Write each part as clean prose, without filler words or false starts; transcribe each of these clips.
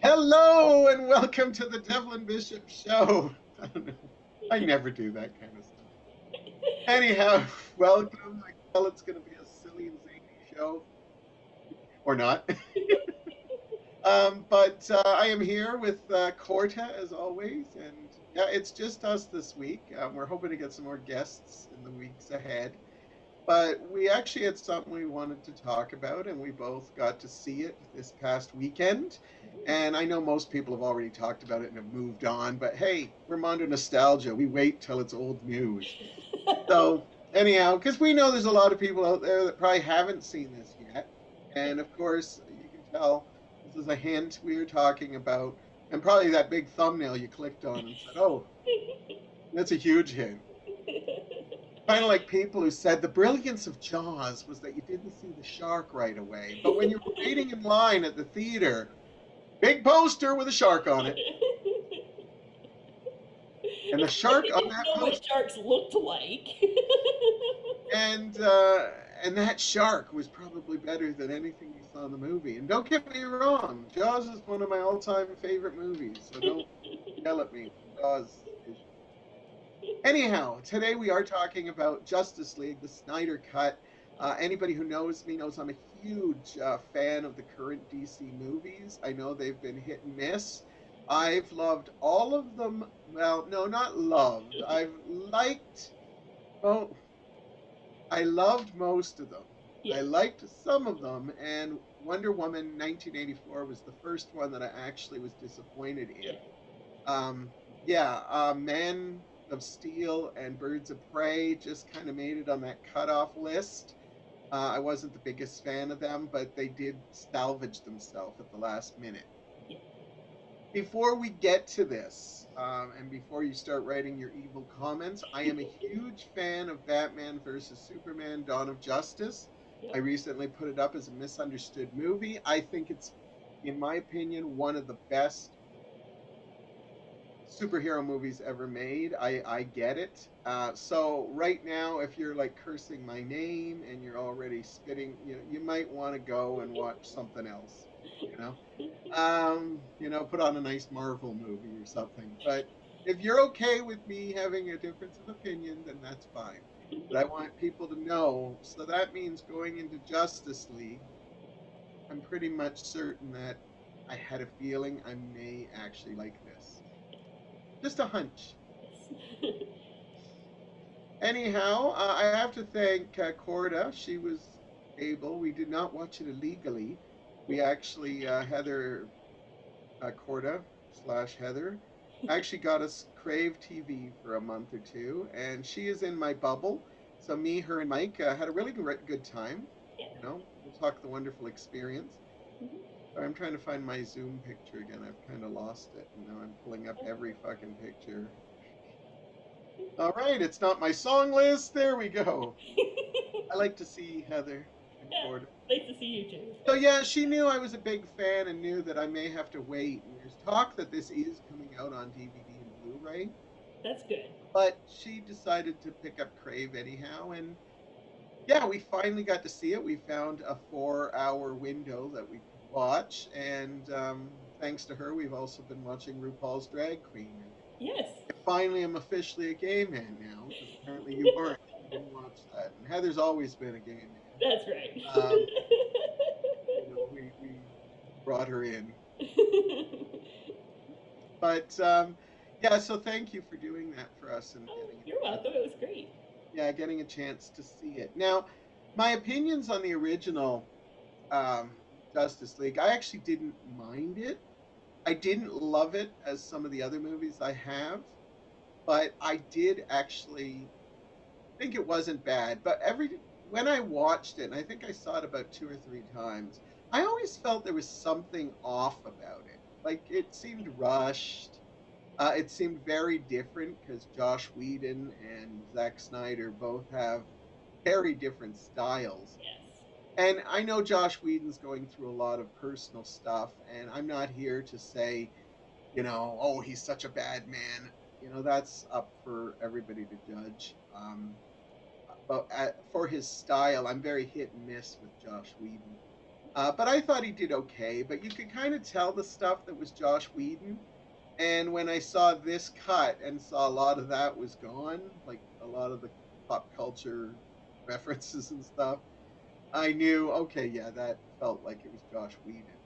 Hello and welcome to the Devlin Bishop Show. I don't know. I never do that kind of stuff. Anyhow, welcome. I can tell it's going to be a silly and zany show, or not. But I am here with Corta as always, and yeah, it's just us this week. We're hoping to get some more guests in the weeks ahead. But we actually had something we wanted to talk about, and we both got to see it this past weekend. And I know most people have already talked about it and have moved on, but hey, we're Mondo nostalgia. We wait till it's old news. So, anyhow, because we know there's a lot of people out there that probably haven't seen this yet. And of course, you can tell this is a hint we were talking about, and probably that big thumbnail you clicked on and said, oh, that's a huge hint. Kind of like people who said the brilliance of Jaws was that you didn't see the shark right away. But when you were waiting in line at the theater, big poster with a shark on it. And the It's like shark you on didn't that know what poster. sharks looked like. And uh, and that shark was probably better than anything you saw in the movie. And don't get me wrong, Jaws is one of my all-time favorite movies. So don't yell at me for Jaws. Anyhow, today we are talking about Justice League, the Snyder Cut. Anybody who knows me knows I'm a huge fan of the current DC movies. I know they've been hit and miss. I've loved all of them. Well, no, not loved. I've liked, oh, I loved most of them. I Yes. liked some of them, and Wonder Woman 1984 was the first one that I actually was disappointed Yes. in. Yeah, Man of Steel and Birds of Prey just kind of made it on that cutoff list. I wasn't the biggest fan of them, but they did salvage themselves at the last minute. Yes. Before we get to this, and before you start writing your evil comments, I am a huge fan of Batman versus Superman Dawn of Justice. I Yep. recently put it up as a misunderstood movie. I think it's, in my opinion, one of the best superhero movies ever made. I get it. So right now, if you're like cursing my name and you're already spitting, you might want to go and watch something else. You know, put on a nice Marvel movie or something. But if you're okay with me having a difference of opinion, then that's fine. But I want people to know. So that means going into Justice League, I'm pretty much certain that I had a feeling I may actually like this. Just a hunch. Anyhow, I have to thank Corda. She was able. We did not watch it illegally. We actually, Heather, Corda slash Heather, actually got us Crave TV for a month or two, and she is in my bubble. So me, her, and Mike had a really good time. We'll talk the wonderful experience. I'm trying to find my Zoom picture again. I've kind of lost it, and now I'm pulling up every fucking picture. All right, it's not my song list. There we go. I like to see Heather and Yeah. Corda. Nice to see you too. So yeah, she knew I was a big fan and knew that I may have to wait. And there's talk that this is coming out on DVD and Blu-ray, That's good. but she decided to pick up Crave anyhow. And yeah, we finally got to see it. We found a 4-hour window that we could watch, and thanks to her, we've also been watching RuPaul's Drag Queen. And Yes. I finally am officially a gay man now, because apparently you weren't. You didn't watch that, and Heather's always been a gay man. That's right. Um, we brought her in. But yeah, so thank you for doing that for us and Oh, getting you're a chance. welcome. It was great. Yeah, getting a chance to see it. Now, my opinions on the original um, Justice League, I actually didn't mind it. I didn't love it as some of the other movies I have, but I did actually think it wasn't bad. But every when I watched it, and I think I saw it about 2 or 3 times, I always felt there was something off about it. Like it seemed rushed. It seemed very different because Josh Whedon and Zack Snyder both have very different styles. Yes. And I know Josh Whedon's going through a lot of personal stuff, and I'm not here to say, oh, he's such a bad man. That's up for everybody to judge. But for his style, I'm very hit and miss with Josh Whedon. But I thought he did okay. But you could kind of tell the stuff that was Josh Whedon. And when I saw this cut and saw a lot of that was gone, like a lot of the pop culture references and stuff, I knew, okay, yeah, that felt like it was Josh Whedon.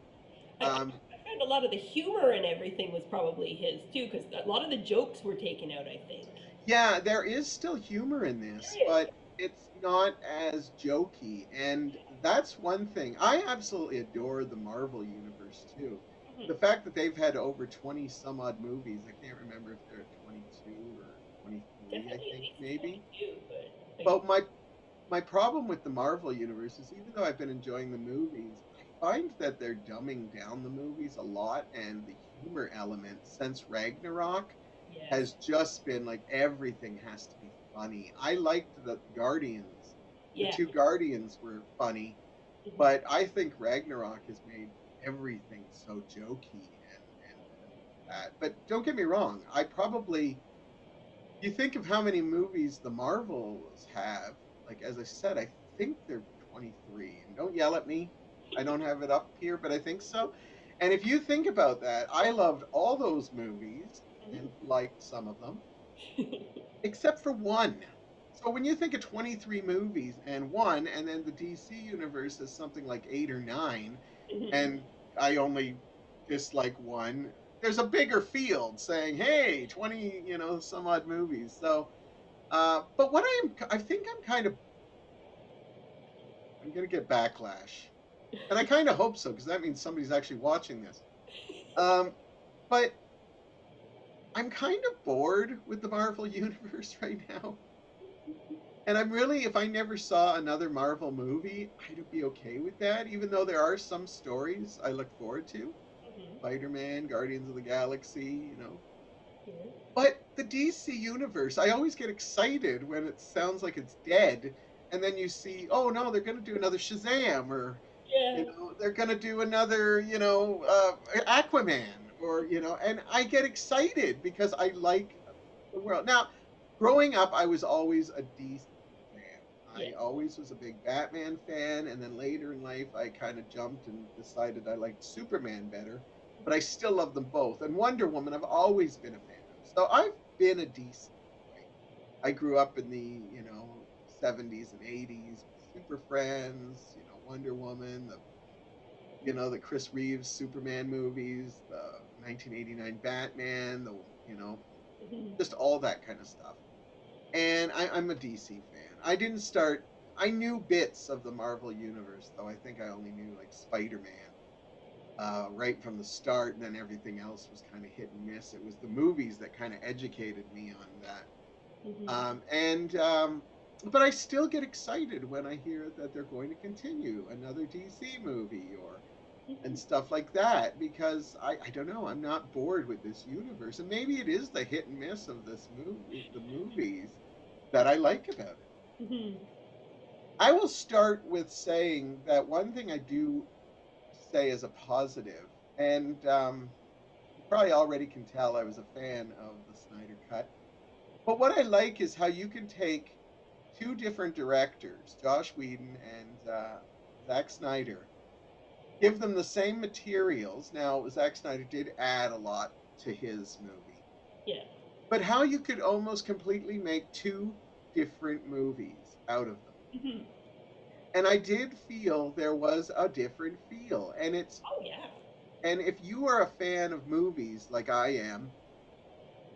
I, I Um, I found a lot of the humor and everything was probably his too, because a lot of the jokes were taken out, I think. yeah, there is still humor in this, There is. but it's not as jokey. And that's one thing. I absolutely adore the Marvel universe too. Mhm. The fact that they've had over 20 some odd movies, I can't remember if they're at 22 or 23, I Definitely at think least maybe. 22, but like, But my problem with the Marvel universe is even though I've been enjoying the movies, I find that they're dumbing down the movies a lot and the humor element since Ragnarok yes. has just been like everything has to be funny. I liked that Guardians, the Yeah. two Guardians were funny, Mhm. but I think Ragnarok has made everything so jokey and that. But don't get me wrong, I probably you think of how many movies the Marvels have, like as I said, I think they're 23. And don't yell at me. I don't have it up here, but I think so. And if you think about that, I loved all those movies and liked some of them, except for one. So when you think of 23 movies and one, and then the DC universe is something like eight or nine, Mhm. and I only dislike one, there's a bigger field saying, hey, 20, some odd movies. So but I think I'm going to get backlash, and I kind of hope so because that means somebody's actually watching this. Um, but I'm kind of bored with the Marvel universe right now, and I'm really, if I never saw another Marvel movie, I'd be okay with that. Even though there are some stories I look forward to, Mhm. Spider-Man, Guardians of the Galaxy, Yeah. But the DC universe, I always get excited when it sounds like it's dead, and then you see, oh no, they're going to do another Shazam, or Yeah. they're going to do another, Aquaman, or and I get excited because I like the world. Now, growing up, I was always a DC fan. Yeah. I always was a big Batman fan, and then later in life, I kind of jumped and decided I liked Superman better. But I still love them both. And Wonder Woman, I've always been a fan of. So I've been a DC boy. I grew up in the 70s and 80s with Super Friends, Wonder Woman, the Chris Reeves Superman movies, the 1989 Batman, the Mhm. just all that kind of stuff. And I'm a DC fan. I knew bits of the Marvel universe, though I think I only knew like Spider-Man right from the start, and then everything else was kind of hit and miss. It was the movies that kind of educated me on that. Mhm. And but I still get excited when I hear that they're going to continue another DC movie or and Mhm. stuff like that because I don't know, I'm not bored with this universe, and maybe it is the hit and miss of the movies that I like about it. Mhm. I will start with saying that one thing I do say as a positive, and you probably already can tell I was a fan of the Snyder Cut. But what I like is how you can take two different directors, Josh Whedon and Zack Snyder, give them the same materials. Now, Zack Snyder did add a lot to his movie, Yeah. but how you could almost completely make two different movies out of them. Mhm. And I did feel there was a different feel. Oh yeah. And if you are a fan of movies like I am,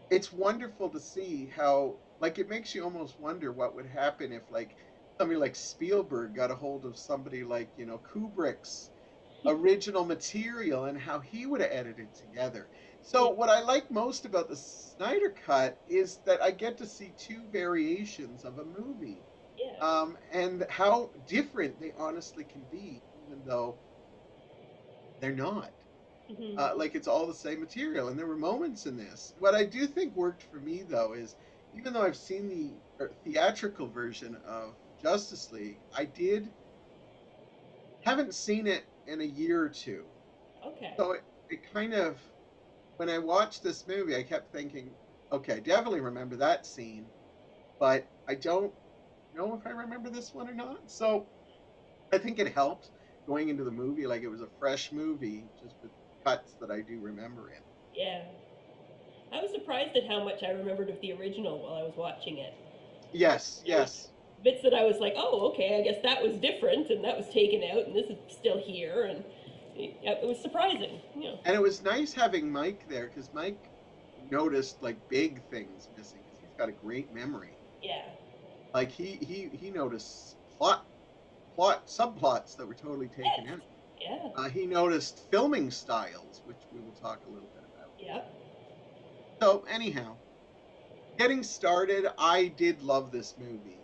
it's wonderful to see how like it makes you almost wonder what would happen if like somebody like Spielberg got a hold of somebody like, Kubrick's original material and how he would have edited together. Yeah. So what I like most about the Snyder cut is that I get to see two variations of a movie. Yeah. And how different they honestly can be, even though they're not. Mhm. Like it's all the same material. And there were moments in this. What I do think worked for me though is even though I've seen the theatrical version of Justice League, I did haven't seen it in a year or two. Okay. So it kind of when I watched this movie, I kept thinking, okay, I definitely remember that scene, but I don't know if I remember this one or not. So I think it helped going into the movie like it was a fresh movie, just with cuts that I do remember in. Yeah. I was surprised at how much I remembered of the original while I was watching it. Yes, There was yes. bits that I was like, oh, okay, I guess that was different, and that was taken out, and this is still here, and it was surprising. Yeah. And it was nice having Mike there because Mike noticed like big things missing because he's got a great memory. Yeah. Like he noticed plot subplots that were totally taken Yes. out. Yeah. He noticed filming styles, which we will talk a little bit about. Yeah. So anyhow, getting started, I did love this movie.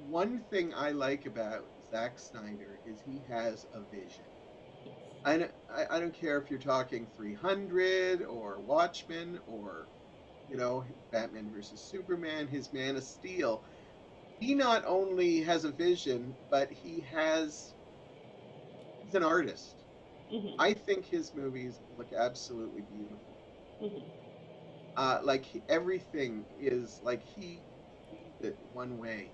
One thing I like about Zack Snyder is he has a vision. I don't care if you're talking 300 or Watchmen or Batman versus Superman, his Man of Steel. He not only has a vision, but he's an artist. Mhm. I think his movies look absolutely beautiful. Mhm. Everything is like he sees it one way.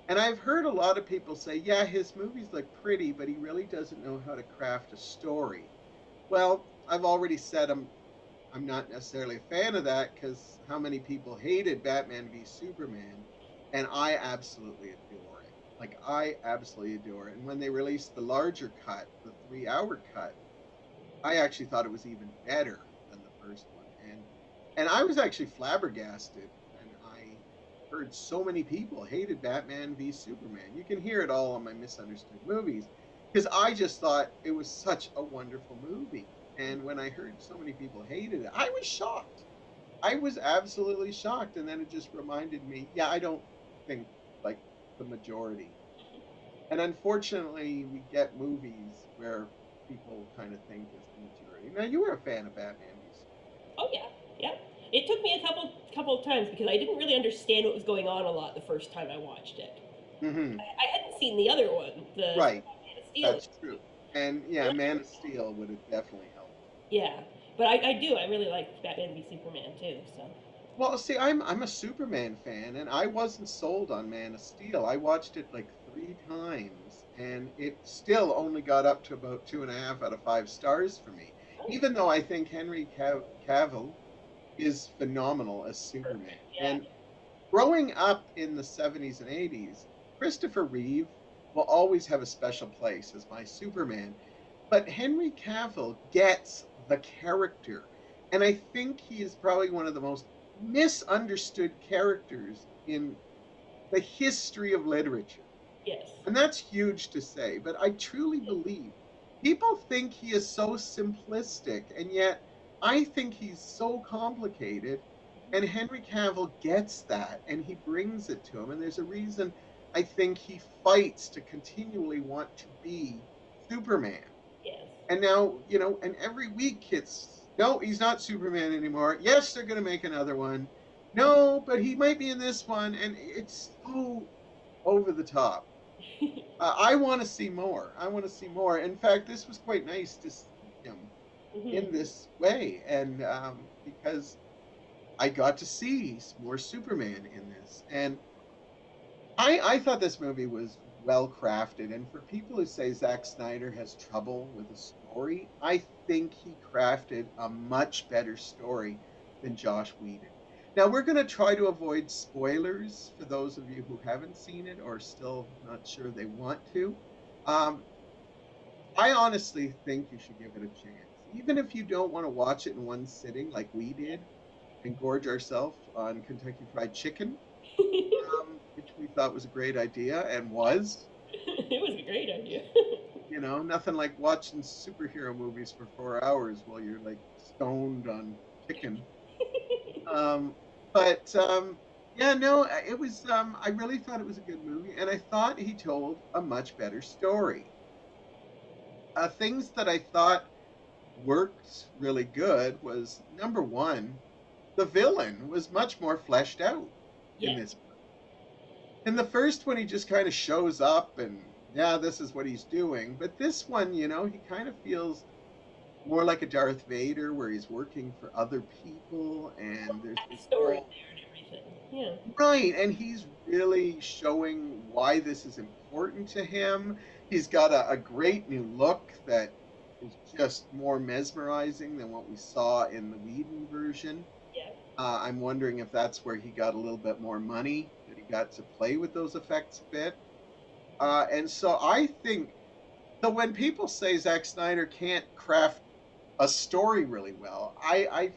And I've heard a lot of people say, yeah, his movies look pretty, but he really doesn't know how to craft a story. Well, I've already said I'm not necessarily a fan of that because how many people hated Batman v Superman, and I absolutely adore it. Like I absolutely adore it. And when they released the larger cut, the 3 hour cut, I actually thought it was even better than the first one. And I was actually flabbergasted when I heard so many people hated Batman v Superman. You can hear it all on my misunderstood movies because I just thought it was such a wonderful movie. And when I heard so many people hated it, I was shocked. I was absolutely shocked. And then it just reminded me, yeah, I don't think like the majority. And unfortunately, we get movies where people kind of think as the majority. Now, you were a fan of Batman v Superman. Oh yeah. Yeah. It took me a couple of times because I didn't really understand what was going on a lot the first time I watched it. Mm-hmm. I hadn't seen the other one, the Right, Man of Steel. that's true. And yeah, Man of Steel would have definitely helped. Yeah, but I do. I really like Batman v Superman too. So. Well, see, I'm a Superman fan, and I wasn't sold on Man of Steel. I watched it like 3 times, and it still only got up to about 2.5 out of 5 stars for me. Oh, Even though I think Henry Cavill is phenomenal as Superman. perfect. Yeah. And growing up in the 70s and 80s, Christopher Reeve will always have a special place as my Superman. But Henry Cavill gets the character. And I think he is probably one of the most misunderstood characters in the history of literature. Yes. And that's huge to say, but I truly believe people think he is so simplistic, and yet I think he's so complicated. And Henry Cavill gets that and he brings it to him. And there's a reason I think he fights to continually want to be Superman. Yes. And now, and every week it's no, he's not Superman anymore. Yes, they're going to make another one. No, but he might be in this one. And it's so over the top. I want to see more. I want to see more. In fact, this was quite nice to see him Hmm. in this way, and because I got to see more Superman in this, and I thought this movie was well crafted. And for people who say Zack Snyder has trouble with a story, I think he crafted a much better story than Josh Whedon. Now we're going to try to avoid spoilers for those of you who haven't seen it or still not sure they want to. Um, I honestly think you should give it a chance, even if you don't want to watch it in one sitting like we did and gorge ourselves on Kentucky Fried Chicken, which we thought was a great idea and was. It was a great idea. Nothing like watching superhero movies for 4 hours while you're like stoned on chicken. Um, but yeah, no, it was. I really thought it was a good movie, and I thought he told a much better story. Things that I thought worked really good was number one, the villain was much more fleshed out in Yes. this. In the first one, he just kind of shows up and, yeah, this is what he's doing. But this one, he kind of feels more like a Darth Vader where he's working for other people and there's this Story whole. there and everything. Yeah. Right. And he's really showing why this is important to him. He's got a great new look that is just more mesmerizing than what we saw in the Whedon version. Yeah. I'm wondering if that's where he got a little bit more money, that he got to play with those effects a bit. And so I think, so when people say Zack Snyder can't craft a story really well, I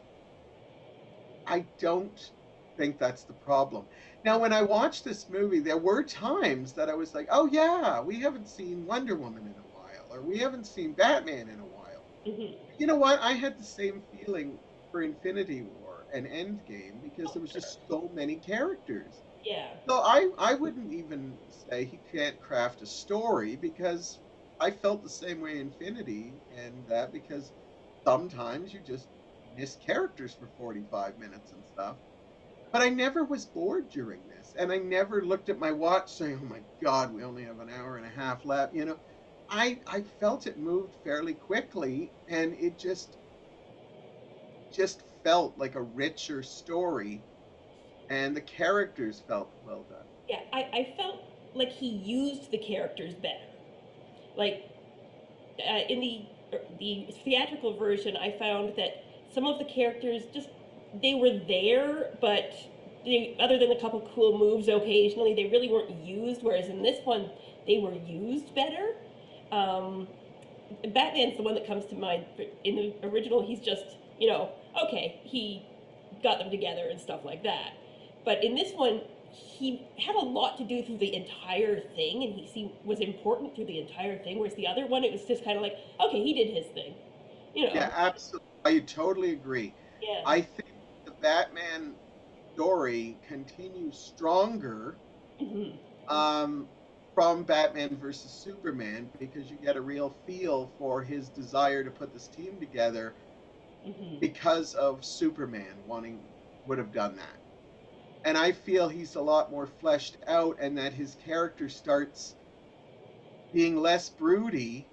don't think that's the problem. Now, when I watched this movie, there were times that I was like, oh, yeah, we haven't seen Wonder Woman in a while, or we haven't seen Batman in a while. Hmm. You know what? I had the same feeling for Infinity War and Endgame because Oh, there was sure. just so many characters. Yeah. So I wouldn't even say he can't craft a story because I felt the same way in Infinity and that because sometimes you just miss characters for 45 minutes and stuff. But I never was bored during this, and I never looked at my watch saying, "Oh my God, we only have an hour and a half left." You know, I felt it moved fairly quickly, and it just felt like a richer story, and the characters felt well done. Yeah. I felt like he used the characters better. Like in the theatrical version, I found that some of the characters just they were there, but they, other than a couple cool moves occasionally, they really weren't used. Whereas in this one, they were used better. Um, Batman's the one that comes to mind. In the original, he's just, okay, he got them together and stuff like that. But in this one, he had a lot to do through the entire thing, and was important through the entire thing. Whereas the other one, it was just kind of like, okay, he did his thing, you Yeah, know. absolutely. I totally agree. Yeah. I think the Batman story continues stronger Hmm. um, from Batman versus Superman because you get a real feel for his desire to put this team together Hmm. because of Superman wanting would have done that. And I feel he's a lot more fleshed out and that his character starts being less broody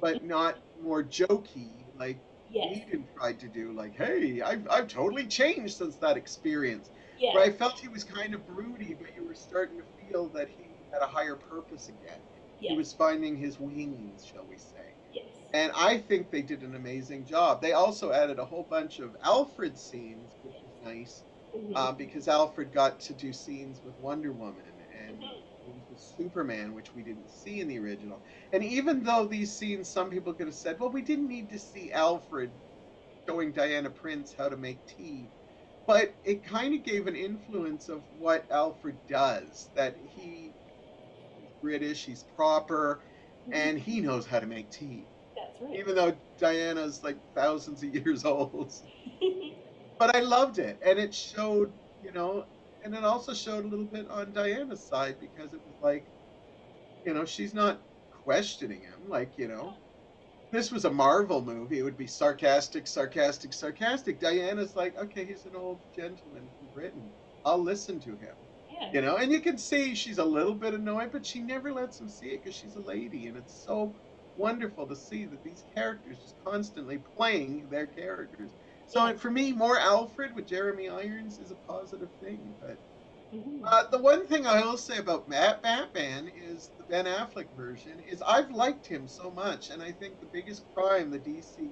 but not more jokey like Yes. Whedon tried to do. Like, hey, I've totally changed since that experience. Where Yeah. I felt he was kind of broody, but you were starting to feel that he had a higher purpose again. He Yes. was finding his wings, shall we say. Yes. And I think they did an amazing job. They also added a whole bunch of Alfred scenes, which was nice Hmm. because Alfred got to do scenes with Wonder Woman and Hmm. scenes with Superman, which we didn't see in the original. And even though these scenes, some people could have said, well, we didn't need to see Alfred showing Diana Prince how to make tea. But it kind of gave an influence of what Alfred does, that he's British, he's proper, and Hmm. he knows how to make tea, That's right. even though Diana's like thousands of years old. But I loved it, and it showed, and it also showed a little bit on Diana's side because it was like, she's not questioning him. Like, this was a Marvel movie, it would be sarcastic, sarcastic, sarcastic. Diana's like, okay, he's an old gentleman from Britain. I'll listen to him. Yeah. And you can see she's a little bit annoyed, but she never lets him see it because she's a lady. And it's so wonderful to see that these characters just constantly playing their characters. Yeah. So for me, more Alfred with Jeremy Irons is a positive thing. But Hmm. the one thing I will say about Batman is the Ben Affleck version is I've liked him so much, and I think the biggest crime the DC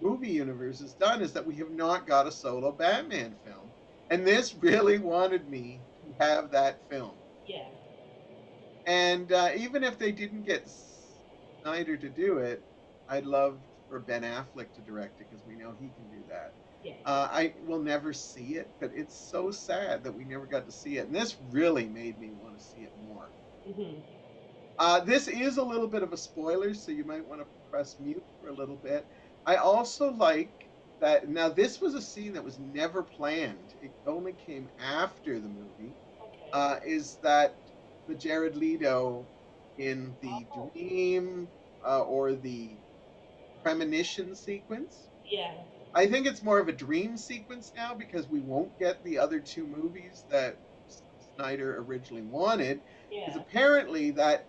movie universe has done is that we have not got a solo Batman film, and this really wanted me to have that film. Yeah. And even if they didn't get Snyder to do it, I'd love for Ben Affleck to direct it because we know he can do that. Yeah. I will never see it, but it's so sad that we never got to see it. And this really made me want to see it more. Hmm. This is a little bit of a spoiler, so you might want to press mute for a little bit. I also like that. Now, this was a scene that was never planned, it only came after the movie. Okay. Is that the Jared Leto in the Oh. dream or the premonition sequence? Yeah. I think it's more of a dream sequence now because we won't get the other two movies that Snyder originally wanted. Because Yeah. apparently that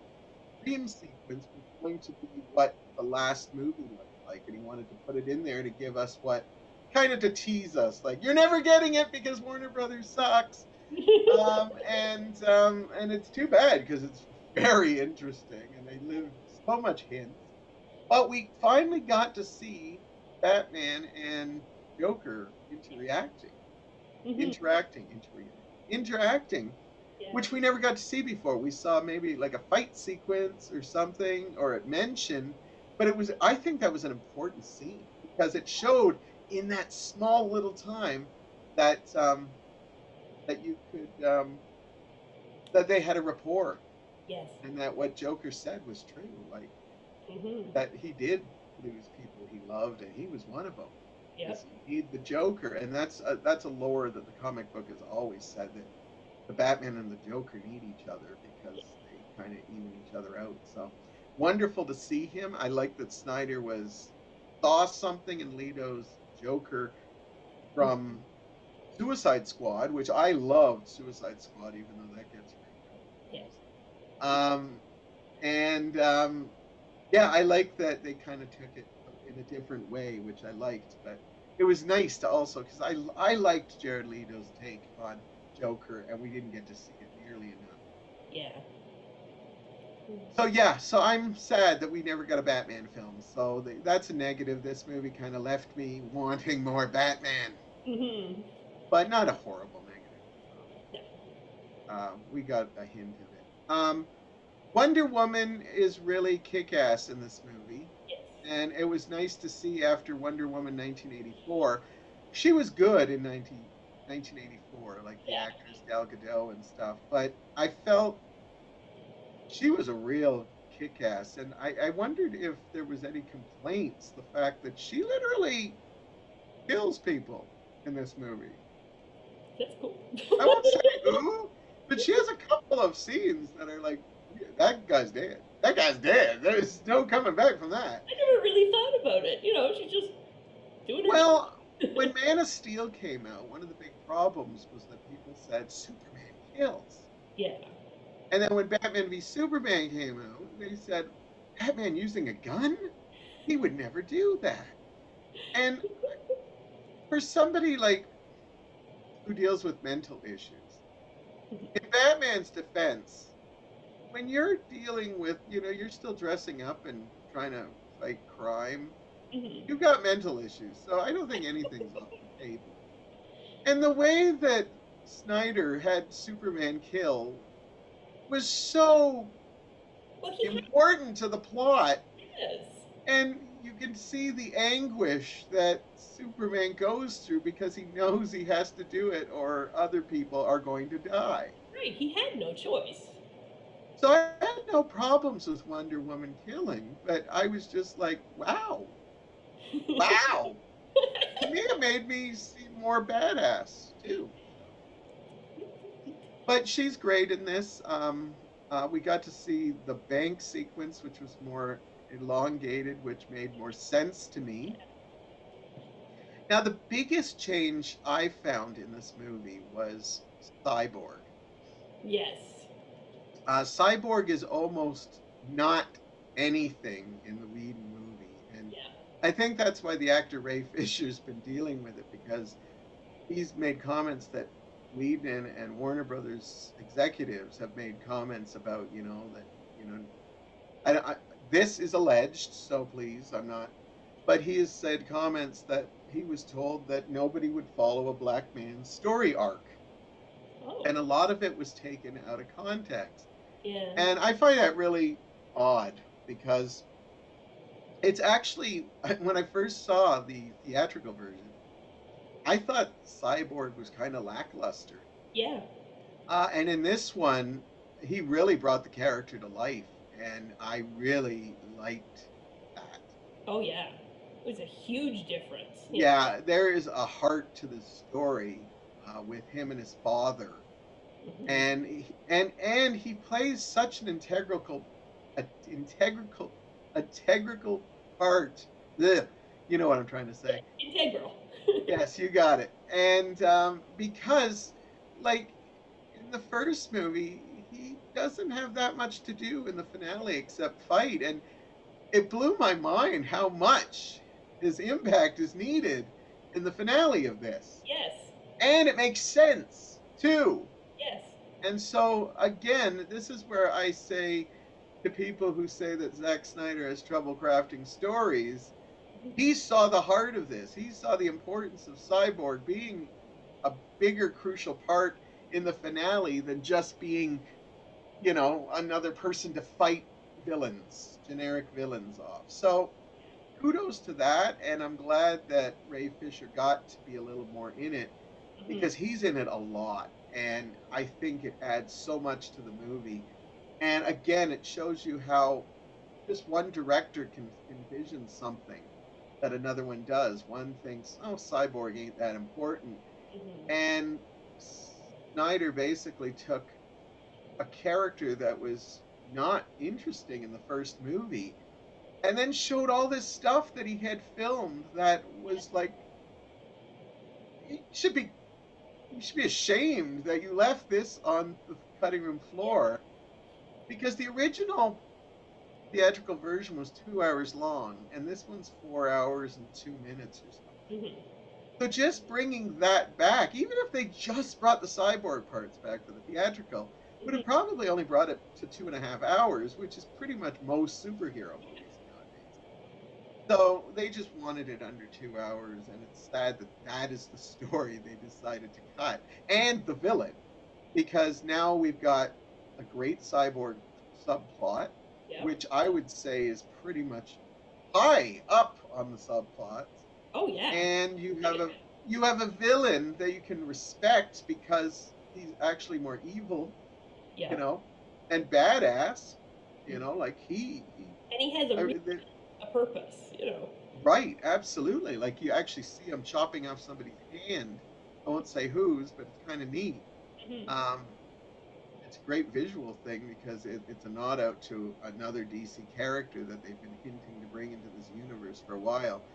dream sequence was going to be what the last movie looked like, and he wanted to put it in there to give us what kind of to tease us, like you're never getting it because Warner Brothers sucks. And it's too bad because it's very interesting, and they lived so much hints. But we finally got to see Batman and Joker Hmm. interacting, Yeah. which we never got to see before. We saw maybe like a fight sequence or something, or it mentioned, but it was, I think that was an important scene because it showed in that small little time that that you could that they had a rapport, Yes. and that what Joker said was true, like Hmm. that he did lose people he loved, and he was one of them because Yep. he needed the Joker, and that's a lore that the comic book has always said, that the Batman and the Joker need each other because they kind of even each other out. So wonderful to see him. I like that Snyder was saw something in Leto's Joker from Suicide Squad, which I loved Suicide Squad, even though that gets raked over the Yes. coals. Um, and yeah, I like that they kind of took it in a different way, which I liked. But it was nice to also, because I liked Jared Leto's take on Joker, and we didn't get to see it nearly enough. Yeah. So yeah, so I'm sad that we never got a Batman film. So that's a negative. This movie kind of left me wanting more Batman, Hmm. but not a horrible negative. No. We got a hint of it. Wonder Woman is really kick-ass in this movie, Yes. and it was nice to see after Wonder Woman 1984. She was good in 1984, like the Yeah. actress Gal Gadot and stuff, but I felt she was a real kick-ass, and I wondered if there was any complaints, the fact that she literally kills people in this movie. That's cool. I won't say who, but she has a couple of scenes that are like, "Yeah, that guy's dead. That guy's dead. There's no coming back from that." I never really thought about it. She's just doing her Well, job. when Man of Steel came out, one of the big problems was that people said Superman kills. Yeah. And then when Batman v Superman came out, they said, Batman using a gun? He would never do that. And for somebody like who deals with mental issues, in Batman's defense, when you're dealing with, you're still dressing up and trying to fight crime, Hmm. you've got mental issues. So I don't think anything's off the table. And the way that Snyder had Superman kill was so Well, he had important to the plot. this. And you can see the anguish that Superman goes through because he knows he has to do it or other people are going to die. Right. He had no choice. So I had no problems with Wonder Woman killing, but I was just like, wow, wow. To me, it made me seem more badass too. So, but she's great in this. We got to see the bank sequence, which was more elongated, which made more sense to me. Now, the biggest change I found in this movie was Cyborg. Yes. Cyborg is almost not anything in the Whedon movie, and Yeah. I think that's why the actor Ray Fisher's been dealing with it, because he's made comments that Whedon and Warner Brothers executives have made comments about, that you know I this is alleged, so please, I'm not. But he has said comments that he was told that nobody would follow a black man's story arc, Oh. and a lot of it was taken out of context. Yeah. And I find that really odd because it's actually when I first saw the theatrical version, I thought Cyborg was kind of lackluster. Yeah. And in this one, he really brought the character to life, and I really liked that. Oh yeah. It was a huge difference. Yeah, there is a heart to the story with him and his father, Hmm. and he plays such an integral, integral part. Ugh, you know what I'm trying to say. Integral. Yes, you got it. And because, like, in the first movie, he doesn't have that much to do in the finale except fight. And it blew my mind how much his impact is needed in the finale of this. Yes. And it makes sense, too. Yes. And so again, this is where I say to people who say that Zack Snyder has trouble crafting stories, he saw the heart of this. He saw the importance of Cyborg being a bigger, crucial part in the finale than just being, another person to fight villains, generic villains off. So kudos to that. And I'm glad that Ray Fisher got to be a little more in it Mhm. because he's in it a lot. And I think it adds so much to the movie. And again, it shows you how just one director can envision something that another one does. One thinks, oh, Cyborg ain't that important. Mhm. And Snyder basically took a character that was not interesting in the first movie and then showed all this stuff that he had filmed that was like, you should be you should be ashamed that you left this on the cutting room floor because the original theatrical version was 2 hours long and this one's 4 hours and 2 minutes or something. Mhm. So just bringing that back, even if they just brought the cyborg parts back for the theatrical, would have Mhm. probably only brought it to 2.5 hours, which is pretty much most superhero movies nowadays. So they just wanted it under 2 hours, and it's sad that that is the story they decided to cut, and the villain, because now we've got a great cyborg subplot, Yep. which I would say is pretty much high up on the subplots, Oh yeah. and you have a villain that you can respect because he's actually more evil, you Yep. know, and badass, Mhm. like he And he has a I mean, a purpose, you know. right, absolutely. Like you actually see him chopping off somebody's hand. I won't say whose, but it's kind of neat. Mhm. Um, it's a great visual thing because it's a nod out to another DC character that they've been hinting to bring into this universe for a while.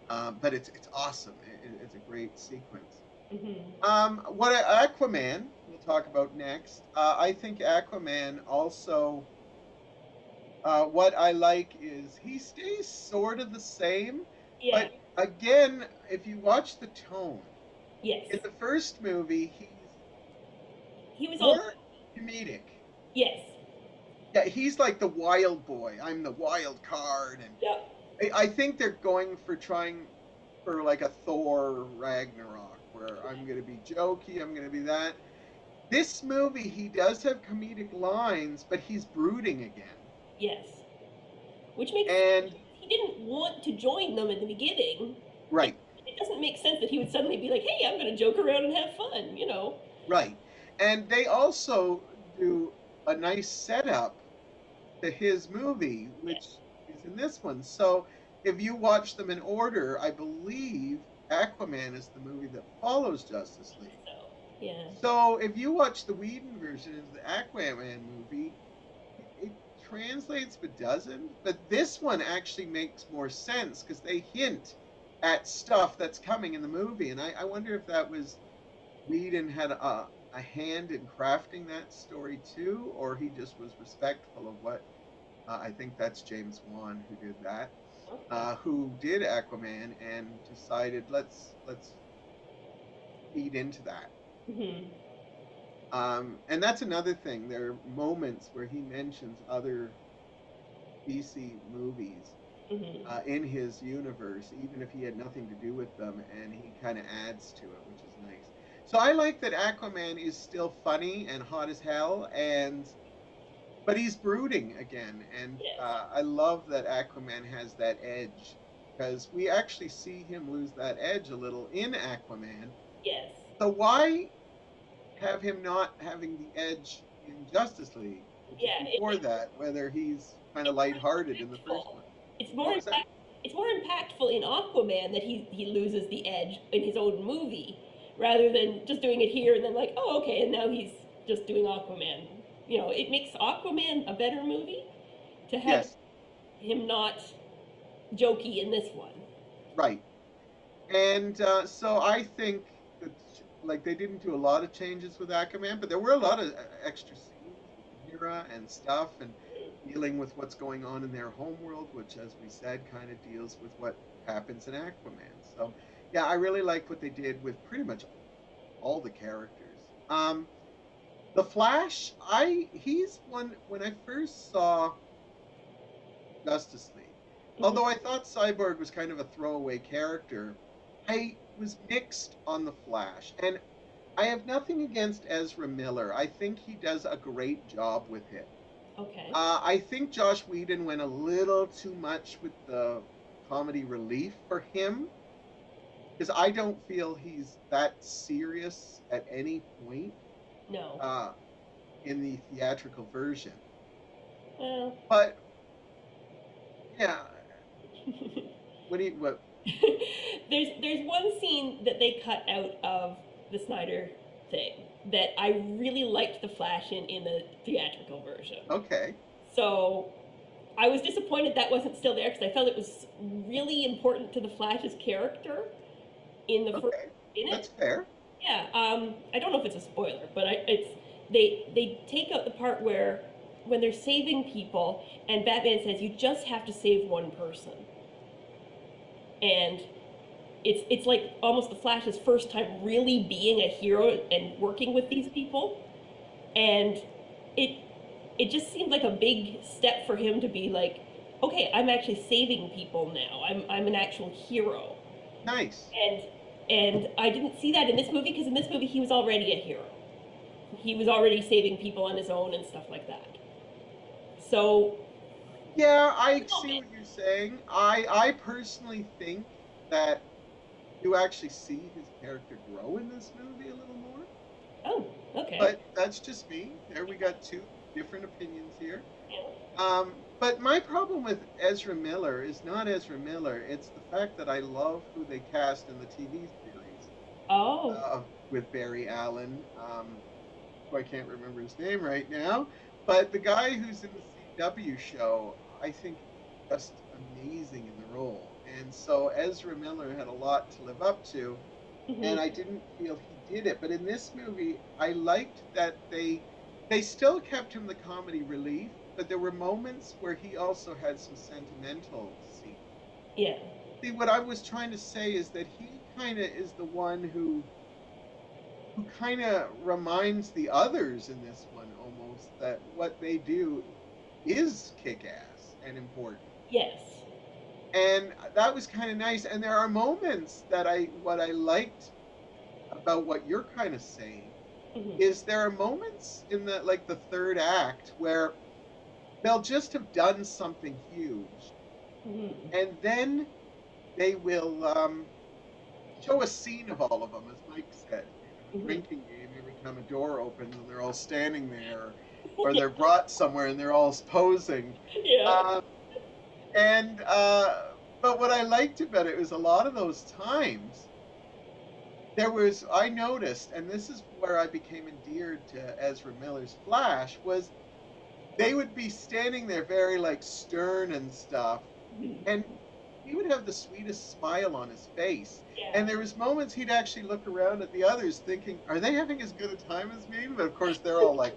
But it's awesome. It's a great sequence. Mhm. What Aquaman we'll talk about next. I think Aquaman also. What I like is he stays sort of the same, Yeah. but again, if you watch the tone Yes. in the first movie, he's He was all. more comedic. Yes. Yeah, he's like the wild boy. I'm the wild card, and Yep. I think they're going for trying for like a Thor Ragnarok, where I'm going to be jokey, I'm going to be that. This movie, he does have comedic lines, but he's brooding again. Yes. Which makes And he didn't want to join them in the beginning. It, right, it doesn't make sense that he would suddenly be like, "Hey, I'm going to joke around and have fun," you know. right. And they also do a nice setup to his movie, Yeah. which is in this one. So if you watch them in order, I believe Aquaman is the movie that follows Justice League. So yeah. So if you watch the Whedon version of the Aquaman movie, it translates but doesn't. But this one actually makes more sense because they hint at stuff that's coming in the movie. And I wonder if that was Whedon had a hand in crafting that story too, or he just was respectful of what I think that's James Wan who did that, Okay. who did Aquaman and decided let's feed into that. Mhm. And that's another thing. There are moments where he mentions other DC movies Mhm. in his universe, even if he had nothing to do with them, and he kind of adds to it, which is nice. So I like that Aquaman is still funny and hot as hell, and but he's brooding again, and Yes. I love that Aquaman has that edge because we actually see him lose that edge a little in Aquaman. Yes. So why have him not having the edge in Justice League, which is Yeah. before that, whether he's kind of It's lighthearted in the first impactful. one? It's more What was that? impact. It's more impactful in Aquaman that he loses the edge in his own movie, rather than just doing it here and then like, oh okay, and now he's just doing Aquaman. You know, it makes Aquaman a better movie to have Yes, him not jokey in this one. right. And so I think that like they didn't do a lot of changes with Aquaman, but there were a lot of extra scenes with Rhaenyra and stuff, and dealing with what's going on in their homeworld, which, as we said, kind of deals with what happens in Aquaman. So yeah, I really like what they did with pretty much all the characters. The Flash, he's one when I first saw Justice League. Hmm. Although I thought Cyborg was kind of a throwaway character, I was mixed on the Flash. And I have nothing against Ezra Miller. I think he does a great job with him. Okay. I think Josh Whedon went a little too much with the comedy relief for him because I don't feel he's that serious at any point No. uh, in the theatrical version. Well, But yeah, what? there's one scene that they cut out of the Snyder thing that I really liked the Flash in the theatrical version. Okay, So I was disappointed that wasn't still there because I felt it was really important to the Flash's character in the first okay, in that's it. fair. Yeah, I don't know if it's a spoiler, but it's they take out the part where when they're saving people and Batman says you just have to save one person, and it's like almost the Flash's first time really being a hero and working with these people, and it it just seemed like a big step for him to be like, okay, I'm actually saving people now. I'm an actual hero, Nice. and I didn't see that in this movie because in this movie he was already a hero. He was already saving people on his own and stuff like that. So, Yeah, a I little see bit. what you're saying. I personally think that you actually see his character grow in this movie a little more. Oh, okay. But that's just me. There we got two different opinions here. Yeah. But my problem with Ezra Miller is not Ezra Miller. It's the fact that I love who they cast in the TV series Oh. with Barry Allen. Who I can't remember his name right now, but the guy who's in the CW show, I think, is just amazing in the role. And so Ezra Miller had a lot to live up to, and I Hmm. didn't feel he did it. But in this movie, I liked that they still kept him the comedy relief, but there were moments where he also had some sentimental scenes. Yeah. See, what I was trying to say is that he kind of is the one who kind of reminds the others in this one almost that what they do is kick ass and important. Yes. And that was kind of nice. And there are moments that what I liked about what you're kind of saying Hmm. is there are moments in the like the third act where they'll just have done something huge Hmm. and then they will show a scene of all of them, as Mike said, a Hmm. drinking game every time a door opens and they're all standing there, or they're brought somewhere and they're all posing. Yeah. Uh, and but what I liked about it was a lot of those times there was I noticed, and this is where I became endeared to Ezra Miller's Flash, was they would be standing there very like stern and stuff, Hmm. and he would have the sweetest smile on his face. Yeah. And there was moments he'd actually look around at the others thinking, are they having as good a time as me? But of course they're all like,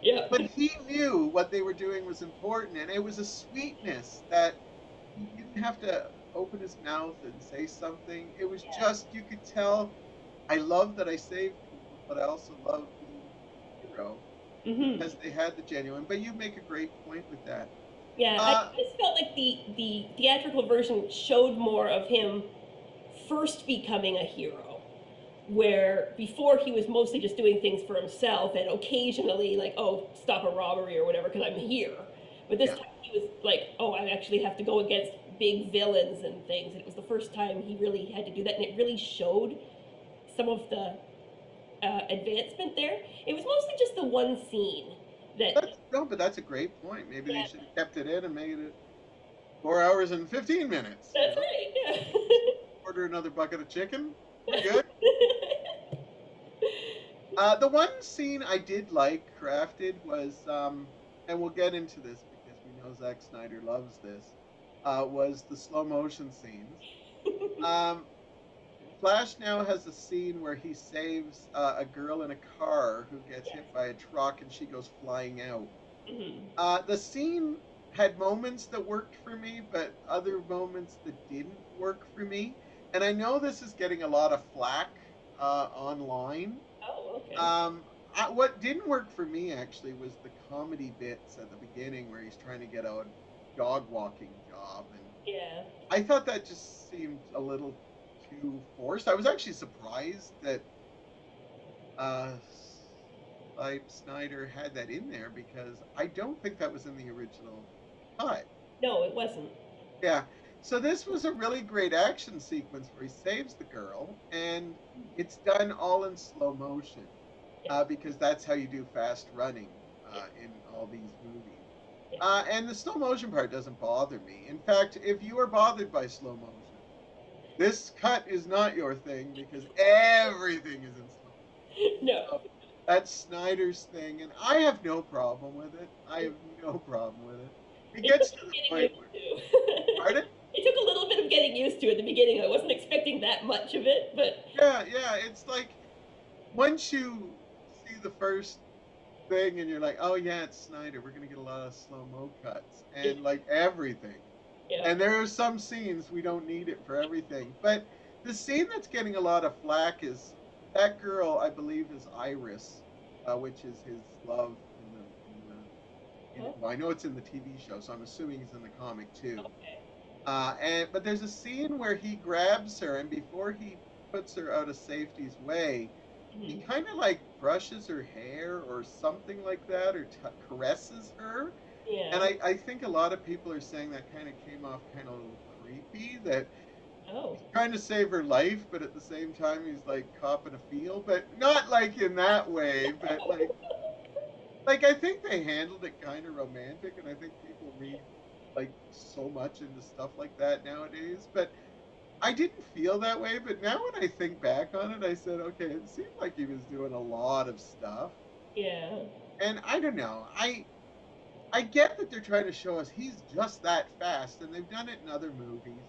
Yeah. but he knew what they were doing was important. And it was a sweetness that he didn't have to open his mouth and say something. It was Yeah. just, you could tell, I love that I saved people, but I also love being a hero Hmm. because they had the genuine. But you make a great point with that. Yeah. I Uh, just felt like the theatrical version showed more of him first becoming a hero, where before he was mostly just doing things for himself and occasionally like, oh, stop a robbery or whatever because I'm here. But this yeah. time he was like, oh, I actually have to go against big villains and things. And it was the first time he really had to do that, and it really showed some of the advancement there. It was mostly just the one scene that, That's no, but that's a great point. Maybe they yeah, should have kept it in and made it 4 hours and 15 minutes. that's right. Just order another bucket of chicken. We're good. Yeah. The one scene I did like crafted was, and we'll get into this because we know Zack Snyder loves this. Was the slow motion scenes. Um, Flash now has a scene where he saves a girl in a car who gets Yes. hit by a truck and she goes flying out. Mhm. The scene had moments that worked for me, but other moments that didn't work for me. And I know this is getting a lot of flack online. Oh, okay. Um, what didn't work for me actually was the comedy bits at the beginning where he's trying to get a dog walking job, and Yeah. I thought that just seemed a little too forced. I was actually surprised that uh, Snyder had that in there because I don't think that was in the original cut. No, it wasn't. Yeah. So this was a really great action sequence where he saves the girl, and it's done all in slow motion Yeah. because that's how you do fast running Yeah. in all these movies. Yeah. And the slow motion part doesn't bother me. In fact, if you are bothered by slow motion, this cut is not your thing because everything is in slow motion. No. So that's Snyder's thing, and I have no problem with it. I have no problem with it. It It took gets to some the getting point used where, to. pardon? It took a little bit of getting used to at the beginning. I wasn't expecting that much of it, but Yeah, yeah. It's like once you see the first thing and you're like, oh yeah, it's Snyder. We're gonna get a lot of slow mo cuts yeah, and like everything. yeah. And there are some scenes we don't need it for everything. But the scene that's getting a lot of flack is that girl, I believe, is Iris, which is his love Oh, well, I know it's in the TV show, so I'm assuming he's in the comic too. okay. But there's a scene where he grabs her, and before he puts her out of safety's way, he Mhm. kind of like brushes her hair or something like that, or caresses her. And Yeah. I think a lot of people are saying that kind of came off kind of a little creepy. That Oh. he's trying to save her life, but at the same time he's like copping a feel, but not like in that way. But like I think they handled it kind of romantic, and I think people read like so much into stuff like that nowadays. But I didn't feel that way. But now when I think back on it, I said, okay, it seemed like he was doing a lot of stuff, Yeah. and I don't know. I get that they're trying to show us he's just that fast, and they've done it in other movies.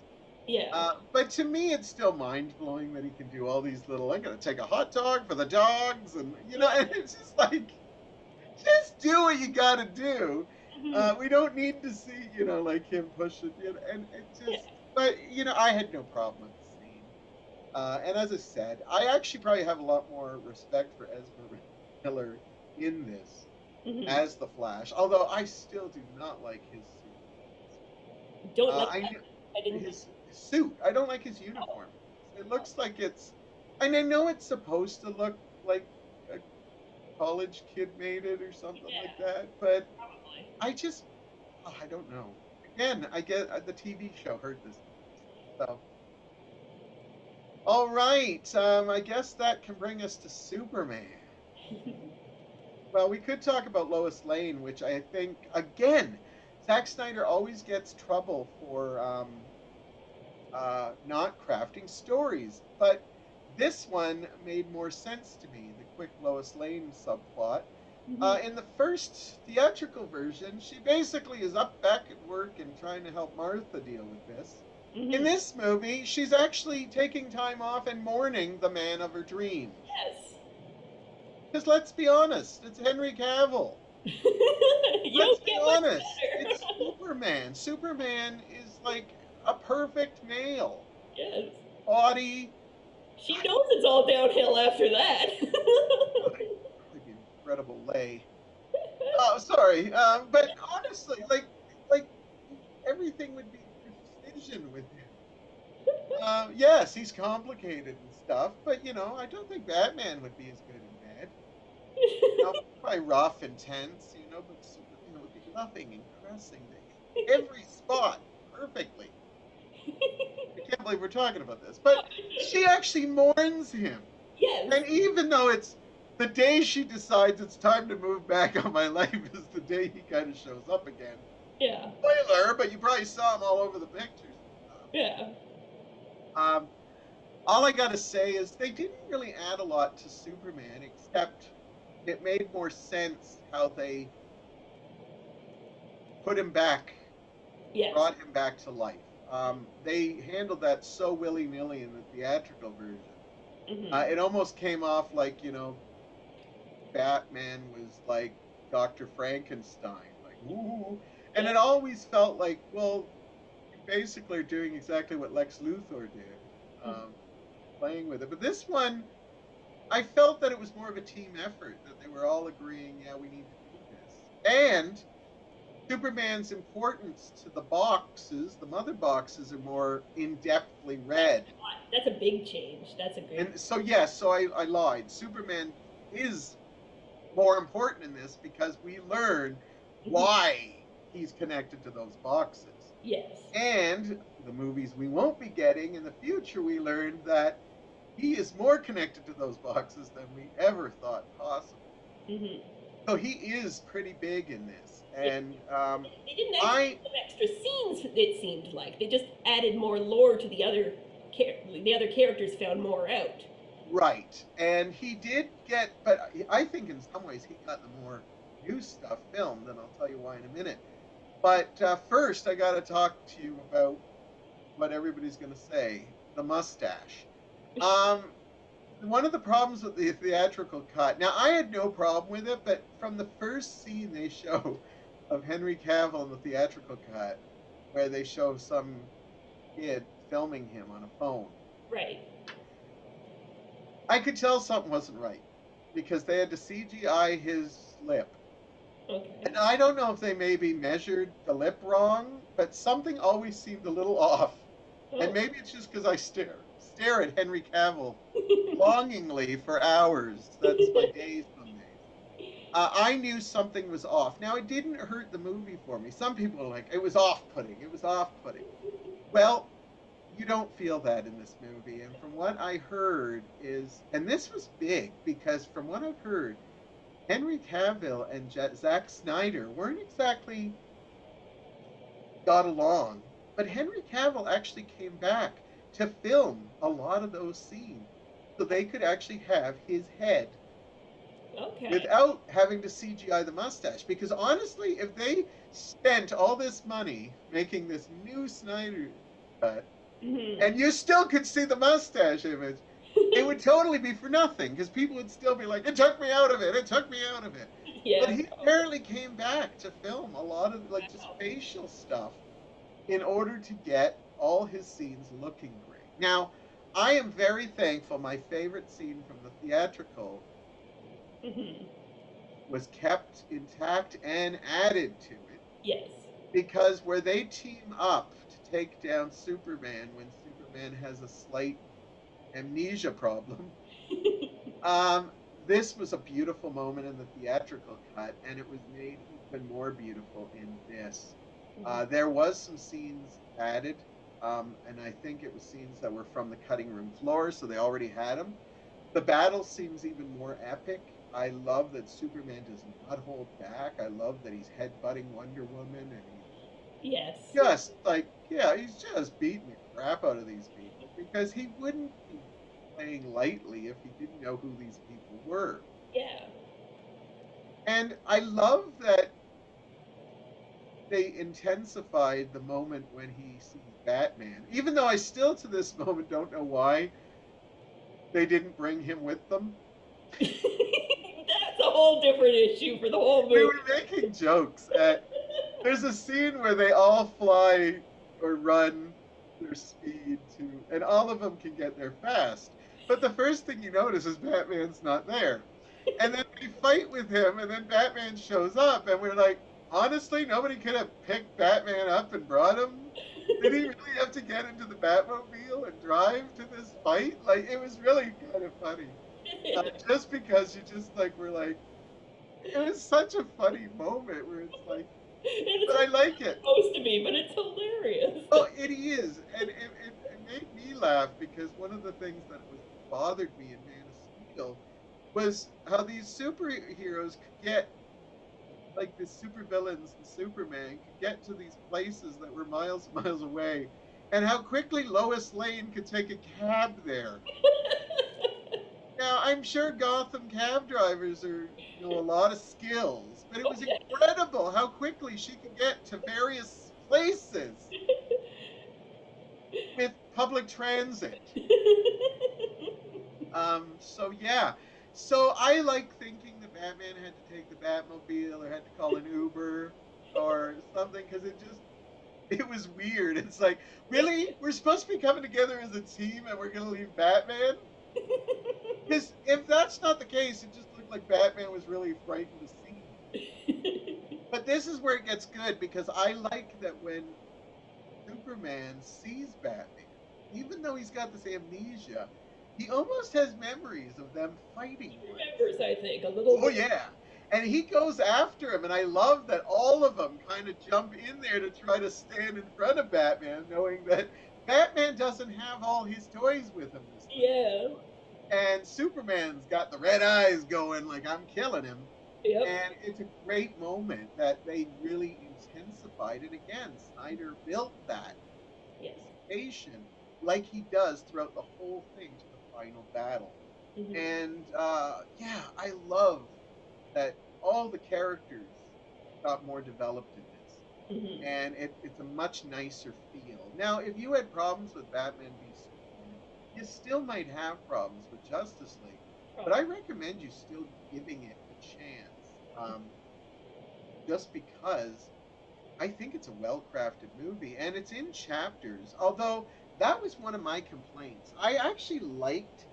Yeah. But to me, it's still mind blowing that he can do all these little. I'm gonna take a hot dog for the dogs, and Yeah. and it's just like, just do what you got to do. Mhm. We don't need to see, like him push it, and it Yeah. just. But I had no problem with the scene. And as I said, I actually probably have a lot more respect for Ezra Miller in this Mhm. as the Flash, although I still do not like his suit. Don't like I that. I didn't. his suit. I don't like his uniform. It looks like it's, and I know it's supposed to look like a college kid made it or something like Yeah. that, but Probably. I just, oh, I don't know. Again, I get the TV show hurt this. So, all right. I guess that can bring us to Superman. Well, we could talk about Lois Lane, which I think, again, Zack Snyder always gets trouble for not crafting stories. But this one made more sense to me, the quick Lois Lane subplot. Mhm. In the first theatrical version, she basically is up back at work and trying to help Martha deal with this. In Mhm. this movie, she's actually taking time off and mourning the man of her dreams. Yes. Because let's be honest, it's Henry Cavill. You Let's don't be get much honest, better. it's Superman. Superman is like a perfect male. Yes. Body, She knows it's all downhill after that. like incredible lay. Oh, sorry. But honestly, like everything would be precision with him. Yes, he's complicated and stuff, but I don't think Batman would be as good in bed. Probably rough and tense, but Superman would be loving and caressing to hit every spot perfectly. I can't believe we're talking about this, but she actually mourns him. Yes. And even though it's the day she decides it's time to move back on my life is the day he kind of shows up again. Yeah. Spoiler, but you probably saw him all over the pictures and stuff. Yeah. Um, all I gotta say is they didn't really add a lot to Superman, except it made more sense how they put him back, Yes. brought him back to life. They handled that so willy nilly in the theatrical version. Mhm. It almost came off like Batman was like Dr. Frankenstein, like ooh, and Yeah. it always felt like, well, you basically are doing exactly what Lex Luthor did, Mhm. playing with it. But this one, I felt that it was more of a team effort, that they were all agreeing, yeah, we need to do this. And Superman's importance to the boxes, the mother boxes, are more in-depthly That's read. that's a big change. That's a great. And so, yes, so I lied. Superman is more important in this because we learn Mhm. why he's connected to those boxes. Yes. And the movies we won't be getting in the future, we learned that he is more connected to those boxes than we ever thought possible. Hmm. So he is pretty big in this. Yeah. And They didn't actually I, give them extra scenes. It seemed like they just added more lore to the other. The other characters found more out. right. And he did get, but I think in some ways he got the more new stuff filmed, and I'll tell you why in a minute. But first, I got to talk to you about what everybody's going to say, the mustache. Um, One of the problems with the theatrical cut, now I had no problem with it, but from the first scene they show of Henry Cavill in the theatrical cut, where they show some kid filming him on a phone, Right. I could tell something wasn't right because they had to CGI his lip. Okay. And I don't know if they maybe measured the lip wrong, but something always seemed a little off. And Oh. maybe it's just because I stare at Henry Cavill longingly for hours. That's my days some days. I knew something was off. Now, it didn't hurt the movie for me. Some people are like, it was off putting. It was off putting. Well, you don't feel that in this movie. And from what I heard is, and this was big because from what I've heard, Henry Cavill and Zack Snyder weren't exactly got along, but Henry Cavill actually came back to film a lot of those scenes so they could actually have his head Okay. without having to CGI the mustache. Because honestly, if they spent all this money making this new Snyder cut Hmm. and you still could see the mustache image, it would totally be for nothing because people would still be like, it took me out of it, it took me out of it. But Yeah. he apparently came back to film a lot of like just Wow. facial stuff in order to get all his scenes looking great. Now, I am very thankful. My favorite scene from the theatrical Hmm. was kept intact and added to it Yes. because where they team up to take down Superman when Superman has a slight amnesia problem. Um, this was a beautiful moment in the theatrical cut, and it was made even more beautiful in this. Mhm. There was some scenes added, and I think it was scenes that were from the cutting room floor, so they already had them. The battle seems even more epic. I love that Superman does not hold back. I love that he's headbutting Wonder Woman, and he's Yes. just like, yeah, he's just beating the crap out of these people because he wouldn't be playing lightly if he didn't know who these people were. Yeah. And I love that they intensified the moment when he sees Batman, even though I still to this moment don't know why they didn't bring him with them. That's a whole different issue for the whole We movie. were making jokes at there's a scene where they all fly or run their speed to, and all of them can get there fast. But the first thing you notice is Batman's not there. And then they fight with him, and then Batman shows up, and we're like, honestly, nobody could have picked Batman up and brought him. Did he really have to get into the Batmobile and drive to this fight? Like, it was really kind of funny. Just because you just like were like, it was such a funny moment where it's like, It's but I not like it. supposed to be, but it's hilarious. Oh, it is, and it made me laugh because one of the things that was bothered me in Man of Steel was how these superheroes could get, like the supervillains and Superman could get to these places that were miles and miles away, and how quickly Lois Lane could take a cab there. Now, I'm sure Gotham cab drivers are, a lot of skills, but it was incredible how quickly she could get to various places with public transit. So yeah. So I like thinking that Batman had to take the Batmobile or had to call an Uber or something because it was weird. It's like, really? We're supposed to be coming together as a team and we're gonna leave Batman? Because if that's not the case, it just looked like Batman was really frightened to see him. But this is where it gets good because I like that when Superman sees Batman, even though he's got this amnesia, he almost has memories of them fighting He once. remembers, I think, a little Oh bit. yeah. And he goes after him, and I love that all of them kind of jump in there to try to stand in front of Batman, knowing that Batman doesn't have all his toys with him this time. Yeah. And Superman's got the red eyes going like I'm killing him. Yep. And it's a great moment that they really intensified. And again, Snyder built that Yes. anticipation like he does throughout the whole thing to the final battle. Hmm. And yeah, I love that all the characters got more developed in this. Hmm. And it's a much nicer feel. Now, if you had problems with Batman v Superman, you still might have problems with Justice League. But I Probably. recommend you still giving it a chance, just because I think it's a well crafted movie and it's in chapters. Although that was one of my complaints. I actually liked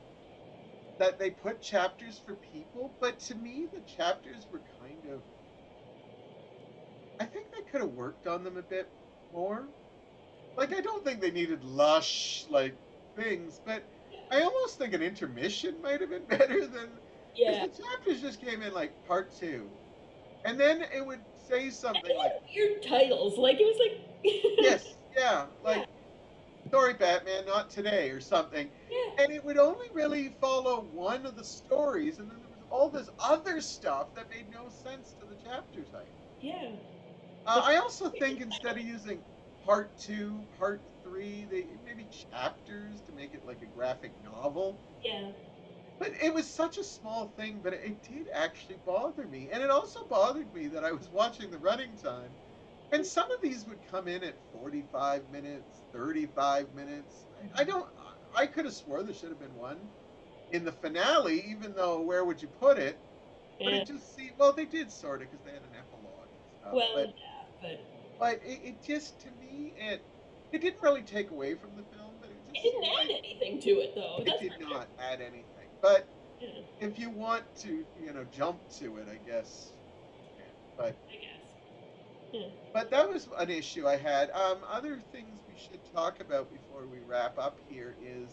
that they put chapters for people, but to me, the chapters were kind of, I think they could have worked on them a bit more. Like, I don't think they needed lush, like, things, but I almost think an intermission might have been better than, because Yeah. the chapters just came in like part two. And then it would say And something they like, had weird titles. Like, it was like. yes, yeah, Yeah. like, sorry, Batman, not today, or something. Yeah. And it would only really follow one of the stories, and then there was all this other stuff that made no sense to the chapter title. Yeah. The I also think instead of using part two, part three, they maybe chapters to make it like a graphic novel. yeah. But it was such a small thing, but it did actually bother me. And it also bothered me that I was watching the running time, and some of these would come in at 45 minutes, 35 minutes. I don't, I could have swore there should have been one in the finale, even though where would you put it? But Yeah. it just seemed, well, they did sort of because they had an epilogue and stuff. Well, yeah, but But it just, to me, it didn't really take away from the film, but it it just didn't seemed add like anything to it, though. it That's did for sure. not add anything. But Yeah. if you want to, jump to it, I guess you can. I guess. Yeah. But that was an issue I had. Other things we should talk about before we wrap up here is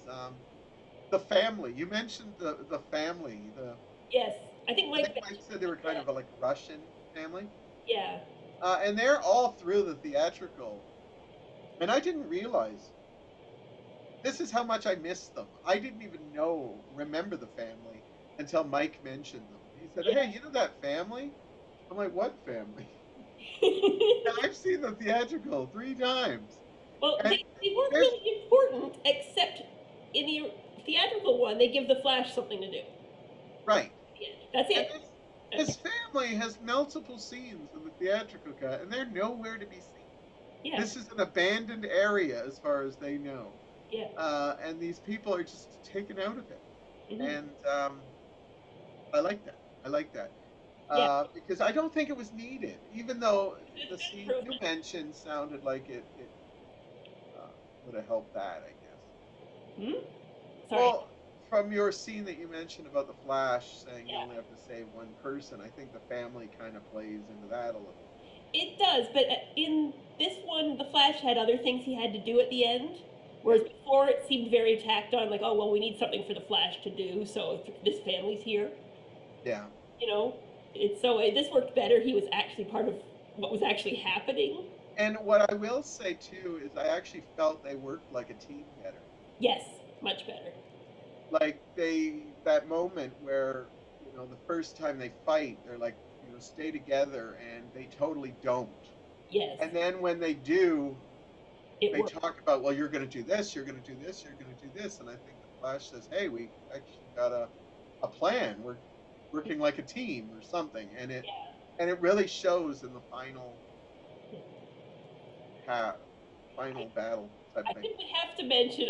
the family. You mentioned the family. The Yes. I think I Mike think Mike said they mentioned were kind that. of a, like, Russian family, Yeah. and they're all through the theatrical. And I didn't realize this is how much I miss them. I didn't even remember the family until Mike mentioned them. He said, "Hey, Yeah. you know that family?" I'm like, "What family?" And Yeah. I've seen the theatrical 3 times, Well, and they weren't there's really important, except in the theatrical one, they give the Flash something to do. right. Yeah, that's And it. this family has multiple scenes in the theatrical cut, and they're nowhere to be seen. Yeah, This is an abandoned area as far as they know, yeah. and these people are just taken out of it. Hmm. And I like that. I like that. Yeah, Because I don't think it was needed, even though it's the good scene you improvement. mentioned sounded like it would have helped that, I guess. Hmm? Sorry. Well, from your scene that you mentioned about the Flash saying you Yeah, only have to save one person, I think the family kind of plays into that a little. it does, but in this one, the Flash had other things he had to do at the end, Yeah, whereas before it seemed very tacked on, like, oh, well, we need something for the Flash to do, so this family's here. yeah. You know, this worked better. He was actually part of what was actually happening. And what I will say too is I actually felt they worked like a team better. Yes, much better. Like that moment where, the first time they fight, they're like, stay together, and they totally don't. Yes, And then when they do, it they worked. talk about, well, you're going to do this, you're going to do this, you're going to do this. And I think the Flash says, hey, we actually got a plan. We're working like a team or something. And it really shows in the ha- final battle type I thing. think we have to mention.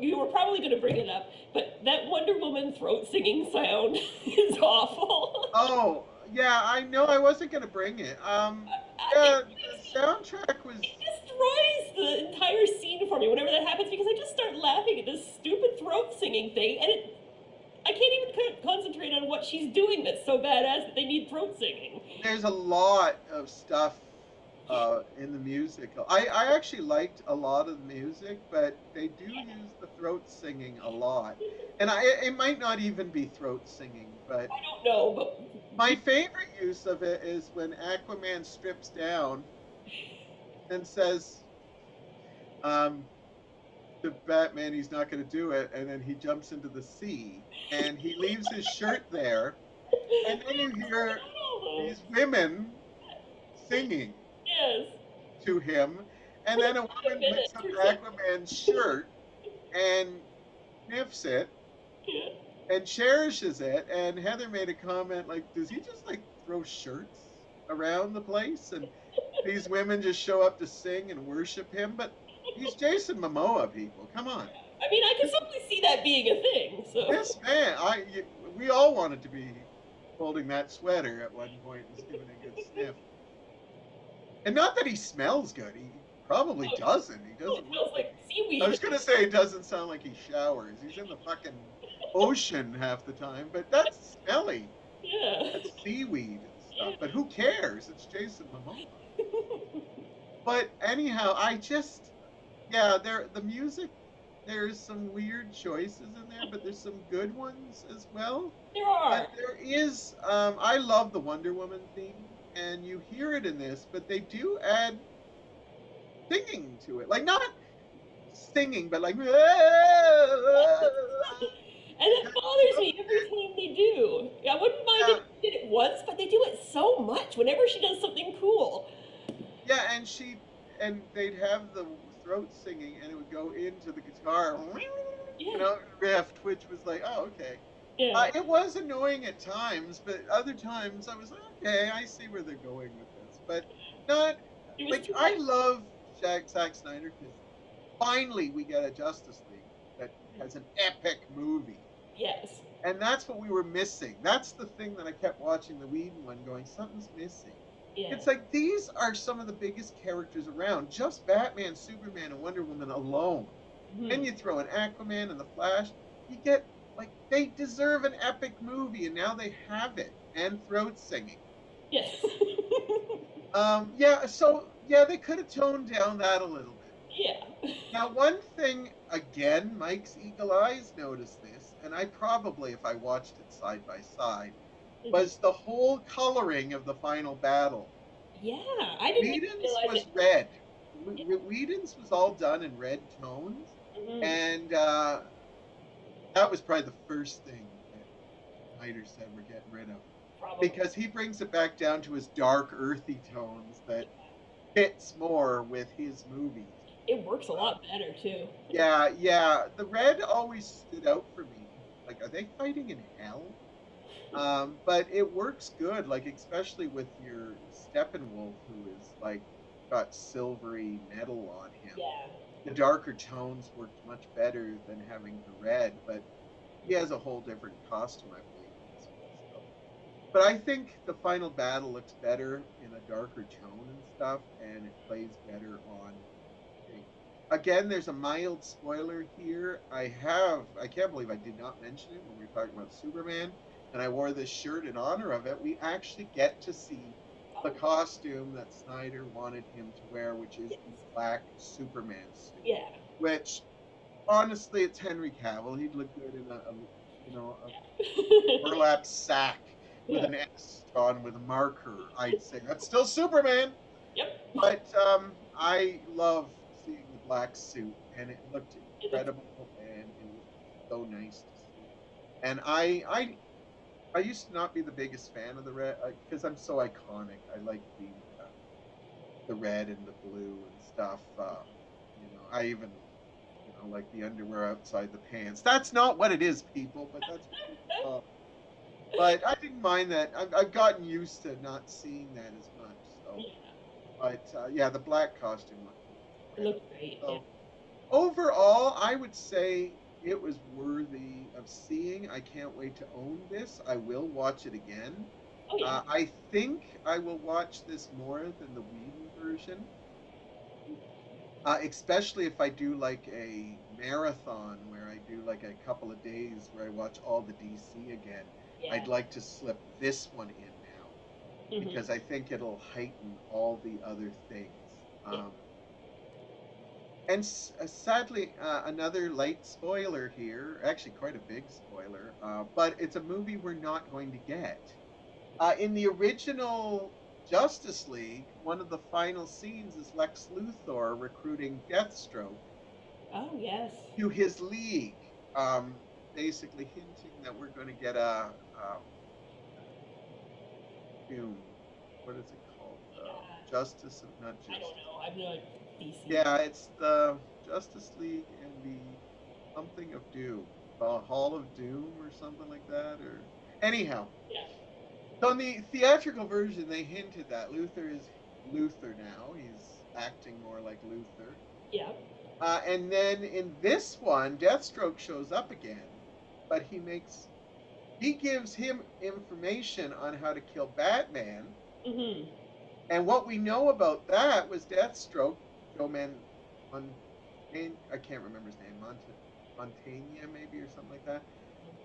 You were probably going to bring it up, but that Wonder Woman throat singing sound is awful. Oh, yeah, I know I wasn't going to bring it. It Yeah, the soundtrack was, destroys the entire scene for me whenever that happens because I just start laughing at this stupid throat singing thing, and I can't even concentrate on what she's doing that's so badass that they need throat singing. There's a lot of stuff in the music. I actually liked a lot of the music, but they do use the throat singing a lot. And it might not even be throat singing, but I don't know, but my favorite use of it is when Aquaman strips down and says um, to Batman he's not going to do it, and then he jumps into the sea and he leaves his shirt there, and then you hear these women singing yes, to him, and then a a woman minute picks up or something. Aquaman's shirt and sniffs it Yeah. and cherishes it. And Heather made a comment like, "Does he just like throw shirts around the place?" And these women just show up to sing and worship him. But he's Jason Momoa, people. Come on, I mean, I can this certainly see that being a thing. So this man. We all wanted to be holding that sweater at one point and just giving it a good sniff. And not that he smells good. He probably doesn't. He oh, it doesn't look smells like like I seaweed. was gonna say it doesn't sound like he showers. He's in the fucking ocean half the time, but that's smelly. Yeah. That's seaweed and stuff. Yeah. But who cares? It's Jason Momoa. But anyhow, I just yeah, the music. There's some weird choices in there, but there's some good ones as well. There And are. there is I love the Wonder Woman theme, and you hear it in this, but they do add singing to it. Like not singing, but like And it bothers me every time they do. I wouldn't mind yeah, if they did it once, but they do it so much whenever she does something cool. yeah, and they'd have the throat singing, and it would go into the guitar, Yeah. riff, which was like, oh, okay. Yeah. It was annoying at times, but other times I was like, okay, I see where they're going with this, but not It was like too I much. love Zack Snyder because finally we get a Justice League that has an epic movie. Yes. And that's what we were missing. That's the thing that I kept watching the Whedon one going, something's missing. Yeah. It's like these are some of the biggest characters around, just Batman, Superman, and Wonder Woman alone. Hmm. Then you throw in Aquaman and the Flash, you get like they deserve an epic movie, and now they have it, and throat singing. Yes. Yeah, so yeah, they could have toned down that a little bit. Yeah. Now, one thing again, Mike's eagle eyes noticed this, and I probably, if I watched it side by side, Mhm. was the whole coloring of the final battle. Yeah. I didn't even Whedon's realize it. was red. Whedon's was all done in red tones, Hmm. and that was probably the first thing that Snyder said we're getting rid of Probably. because he brings it back down to his dark, earthy tones that fits more with his movies. It works a Uh, lot better too. yeah, yeah. The red always stood out for me. Like, are they fighting in hell? But it works good, like especially with your Steppenwolf, who is like got silvery metal on him. Yeah. The darker tones worked much better than having the red, but he has a whole different costume, I believe, in this one. So, but I think the final battle looks better in a darker tone and stuff, and it plays better on thing. Again, there's a mild spoiler here. I can't believe I did not mention it when we were talking about Superman, and I wore this shirt in honor of it. We actually get to see the Oh. costume that Snyder wanted him to wear, which is the black Superman suit. Yeah. Which, honestly, it's Henry Cavill. He'd look good in a burlap sack with Yeah. an S drawn with a marker. I'd say that's still Superman. Yep. But I love seeing the black suit, and it looked It looks. incredible, and it was so nice to see. And I used to not be the biggest fan of the red because I'm so iconic. I like the red and the blue and stuff. I even like the underwear outside the pants. That's not what it is, people, but that's what people call it. But I didn't mind that. I've gotten used to not seeing that as much. So, Yeah. but yeah, the black costume looked It incredible. looks great. Yeah. So overall, I would say it was worthy of seeing. I can't wait to own this. I will watch it again. Oh yeah. I think I will watch this more than the Whedon version, especially if I do like a marathon where I do like a couple of days where I watch all the DC again, Yeah. I'd like to slip this one in now Hmm. because I think it'll heighten all the other things. Yeah. And sadly, another light spoiler here, actually quite a big spoiler, but it's a movie we're not going to get. In the original Justice League, one of the final scenes is Lex Luthor recruiting Deathstroke Oh yes. to his league, um, basically hinting that we're going to get a Doom. What is it called? Justice, not I don't Justice. know. I'm not DC. Yeah, it's the Justice League and the something of Doom, the Hall of Doom or something like that. Or anyhow, Yeah. so in the theatrical version, they hinted that Luther is Luther now. He's acting more like Luther. Yeah. And then in this one, Deathstroke shows up again, but he gives him information on how to kill Batman. Hmm. And what we know about that was Deathstroke, Joe I can't remember his name, Montaigne maybe or something like that.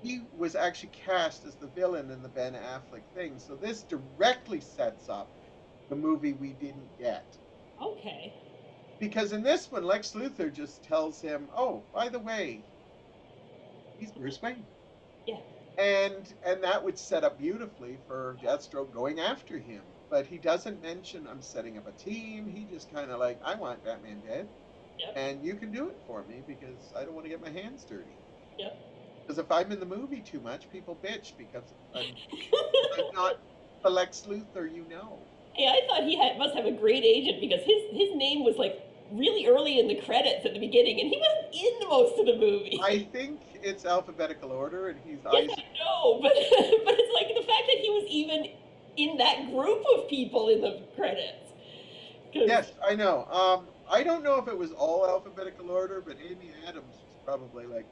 He was actually cast as the villain in the Ben Affleck thing. So this directly sets up the movie we didn't get. Okay. Because in this one, Lex Luthor just tells him, "Oh, by the way, he's Bruce Wayne," Yeah. and that would set up beautifully for Deathstroke going after him. But he doesn't mention I'm setting up a team. He just kind of like, I want Batman dead, Yep. and you can do it for me because I don't want to get my hands dirty. Yep. Because if I'm in the movie too much, people bitch I'm not the Lex Luthor you know. Hey, I thought must have a great agent because his name was like really early in the credits at the beginning, and he wasn't in most of the I movie. think it's alphabetical order, and he's Yes, I Isaac. know, but but it's like the fact that he was even in that group of people in the credits. Because Yes, I know. I don't know if it was all alphabetical order, but Amy Adams was probably like,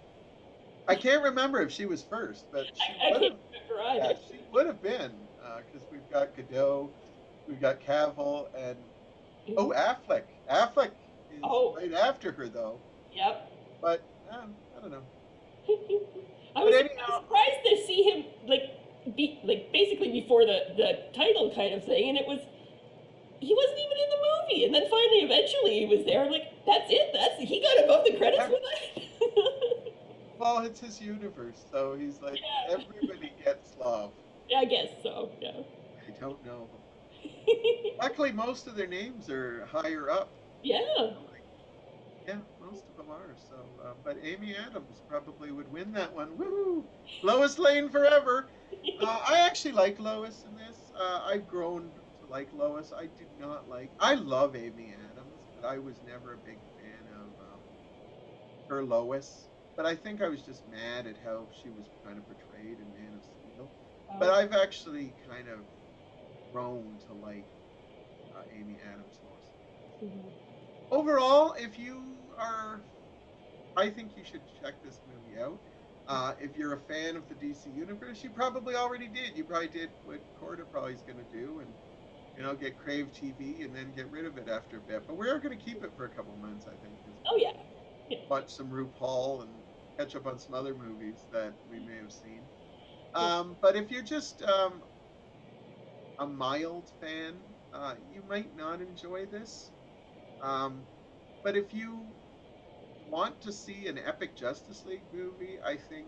I can't remember if she was first, but she I would can't have. remember Yeah, either. she would have been because we've got Godot, we've got Cavill, and oh, Affleck. Affleck is Oh, right after her though, yep. but I don't know. I But was anyhow, surprised to see him like basically before the title kind of thing, and it was he wasn't even in the movie, and then finally, eventually, he was there. I'm like, that's it. He got above the credits yeah, for that. well, it's his universe, so he's like Yeah, everybody gets love. yeah, I guess so. Yeah. I don't know. Luckily, most of their names are higher up. Yeah. Like, yeah, most of them are. So, but Amy Adams probably would win that one. Woo! Lois Lane forever. I actually like Lois in this. I've grown to like Lois. I did not like. I love Amy Adams, but I was never a big fan of her Lois. But I think I was just mad at how she was kind of portrayed in Man of Steel. But Oh. I've actually kind of grown to like Amy Adams, Lois Lane. Mhm. Overall, if you are, I think you should check this movie out. If you're a fan of the DC universe, you probably already did. You probably did what Corda probably is going to do, and get Crave TV and then get rid of it after a bit. But we're going to keep it for a couple months, I think, as Oh we yeah. Yeah. watch some RuPaul and catch up on some other movies that we may have seen. Yeah. But if you're just a mild fan, you might not enjoy this. Um, but if you want to see an epic Justice League movie, I think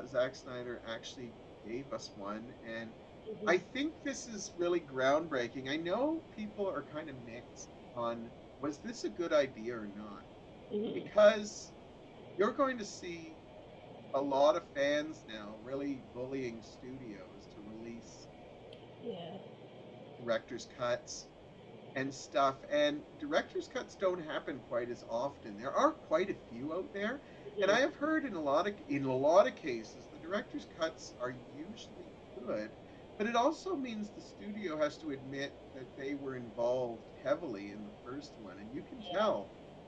Zack Snyder actually gave us one, and I Mhm. think this is really groundbreaking. I know people are kind of mixed on was this a good idea or not, Mhm. because you're going to see a lot of fans now really bullying studios to release Yeah. director's cuts and stuff. And director's cuts don't happen quite as often. There are quite a few out there, and Mhm. I have heard in a lot of cases the director's cuts are usually good, but it also means the studio has to admit that they were involved heavily in the first one, and you can Yeah. tell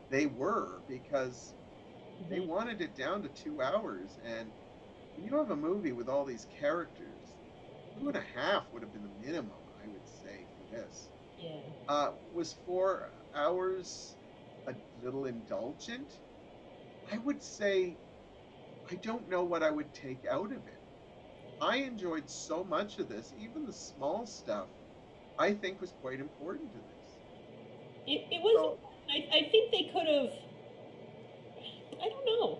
they were because they Mhm. wanted it down to 2 hours. And when you have a movie with all these characters, 2.5 would have been the minimum, I would say, for this. Yeah. Was 4 hours a little indulgent? I would say I don't know what I would take out of it. I enjoyed so much of this, even the small stuff, I think was quite important to this. It was. So, I think they could have. I don't know.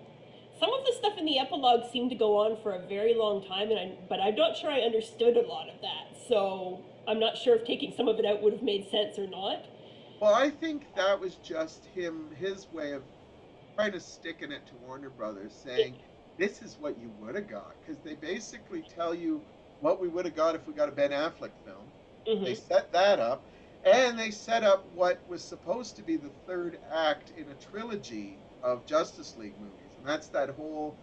Some of the stuff in the epilogue seemed to go on for a very long time, but I'm not sure I understood a lot of that. So I'm not sure if taking some of it out would have made sense or not. well, I think that was just his way of trying to sticking it to Warner Brothers, saying, this is what you would have got. Because they basically tell you what we would have got if we got a Ben Affleck film. They Mm-hmm. set that up. And they set up what was supposed to be the third act in a trilogy of Justice League movies. And that's that whole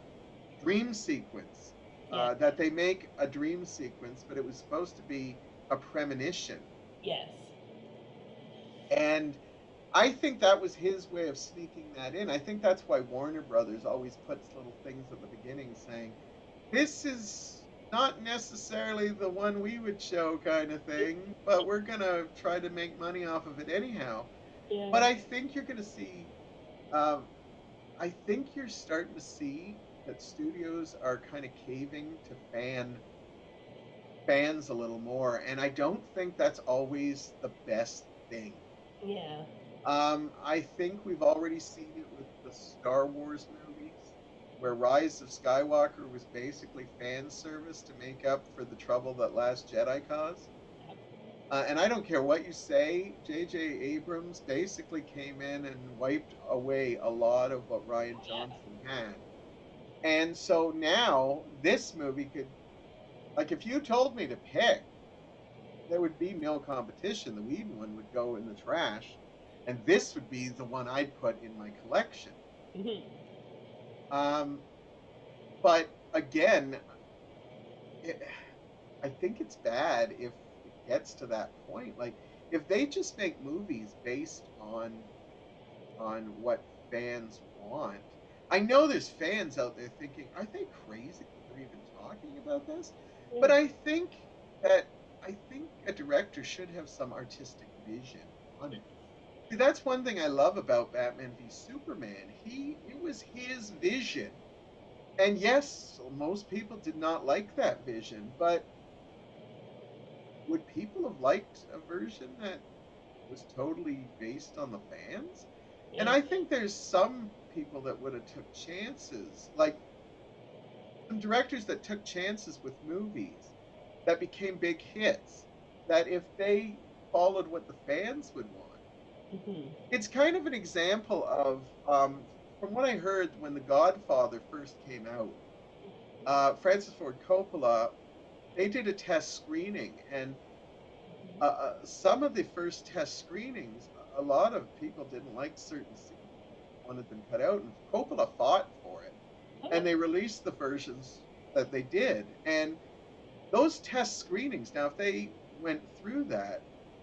dream sequence, Yeah. that they make a dream sequence, but it was supposed to be a premonition. Yes. And I think that was his way of sneaking that in. I think that's why Warner Brothers always puts little things at the beginning saying, this is not necessarily the one we would show kind of thing, but we're going to try to make money off of it anyhow. Yeah. But I think you're going to see, um, I think you're starting to see that studios are kind of caving to fans a little more. And I don't think that's always the best thing. Yeah. I think we've already seen it with the Star Wars movies, where Rise of Skywalker was basically fan service to make up for the trouble that Last Jedi caused. And I don't care what you say, J.J. Abrams basically came in and wiped away a lot of what Ryan Johnson had. And so now this movie could, like, if you told me to pick, there would be no competition. The Whedon one would go in the trash, and this would be the one I'd put in my collection. Mm-hmm. Um, but again, it, I think it's bad if it gets to that point. Like, if they just make movies based on what fans want. I know there's fans out there thinking, are they crazy that they're even talking about this? But that I think a director should have some artistic vision on it. See, that's one thing I love about Batman v Superman. It was his vision. And yes, most people did not like that vision, but would people have liked a version that was totally based on the fans? And Yeah. I think there's some people that would have took chances, like some directors that took chances with movies that became big hits, that if they followed what the fans would want. Mm-hmm. It's kind of an example of, from what I heard when The Godfather first came out, Francis Ford Coppola, they did a test screening, and some of the first test screenings, a lot of people didn't like certain scenes, wanted them cut out, and Coppola fought for it. Oh. And they released the versions that they did. And those test screenings, now, if they went through that,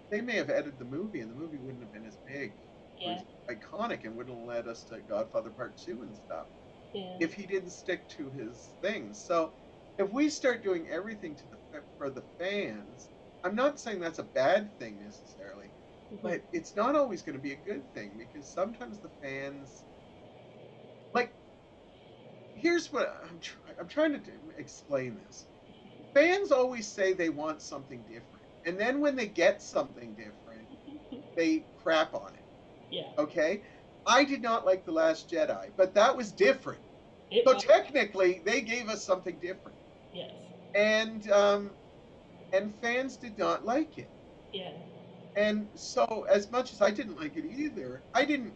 they may have edited the movie, and the movie wouldn't have been as big or Yeah. as iconic and wouldn't have led us to Godfather Part 2 and stuff Yeah. if he didn't stick to his things. So if we start doing everything for the fans, I'm not saying that's a bad thing necessarily, Mm-hmm. but it's not always going to be a good thing because sometimes the fans, like, here's what I'm trying to explain this. Fans always say they want something different, and then when they get something different, they crap on it. Yeah. Okay, I did not like the Last Jedi, but that was different. It So was. technically, they gave us something different, Yes. and fans did not like it. Yeah. And so, as much as I didn't like it either, I didn't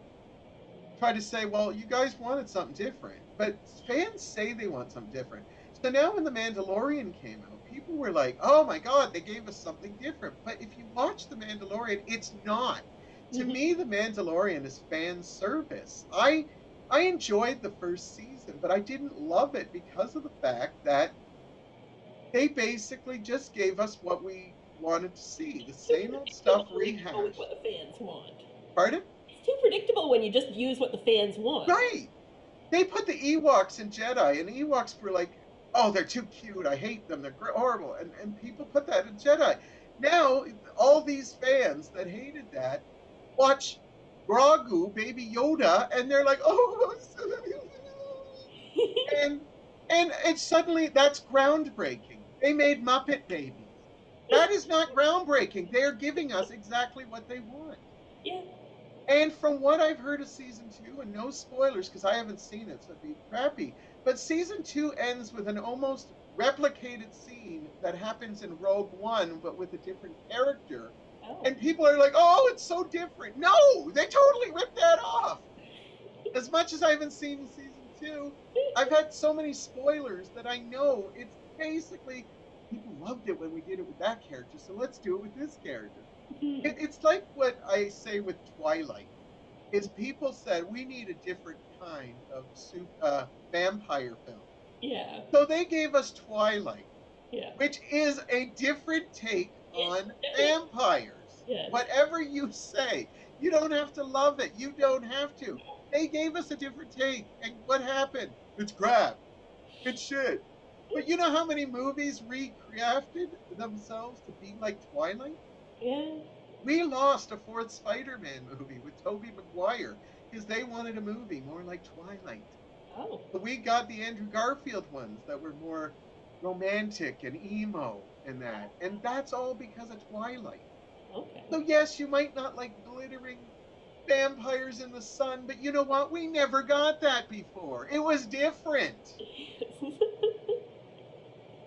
try to say, well, you guys wanted something different. But fans say they want something different. So now when The Mandalorian came out, people were like, oh my God, they gave us something different. But if you watch The Mandalorian, it's not. To Mm-hmm. me, The Mandalorian is fan service. I enjoyed the first season, but I didn't love it because of the fact that they basically just gave us what we wanted to see. The Too same old predictable stuff when you go with what rehashed. the fans want. Pardon? It's too predictable when you just use what the fans want. Right. They put the Ewoks in Jedi, and Ewoks were like, "Oh, they're too cute. I hate them. They're horrible." And people put that in Jedi. Now, all these fans that hated that watch Grogu, Baby Yoda, and they're like, "Oh," and And it's suddenly that's groundbreaking. They made Muppet Babies. That is not groundbreaking. They are giving us exactly what they want. Yeah. And from what I've heard of season two, and no spoilers because I haven't seen it, so it'd be crappy. But season two ends with an almost replicated scene that happens in Rogue One, but with a different character. Oh. And people are like, oh, it's so different. No, they totally ripped that off. As much as I haven't seen season two, I've had so many spoilers that I know it's basically people loved it when we did it with that character, so let's do it with this character. It's like what I say with Twilight is people said we need a different kind of vampire film. Yeah. So they gave us Twilight, Yeah. which is a different take It on definitely. vampires. Yes. Whatever you say, you don't have to love it. You don't have to. They gave us a different take. And what happened? It's crap. It's shit. But you know how many movies recrafted themselves to be like Twilight? Yeah. We lost a fourth Spider-Man movie with Tobey Maguire because they wanted a movie more like Twilight. Oh. But we got the Andrew Garfield ones that were more romantic and emo and that. And that's all because of Twilight. Okay. So yes, you might not like glittering vampires in the sun, but you know what? We never got that before. It was different.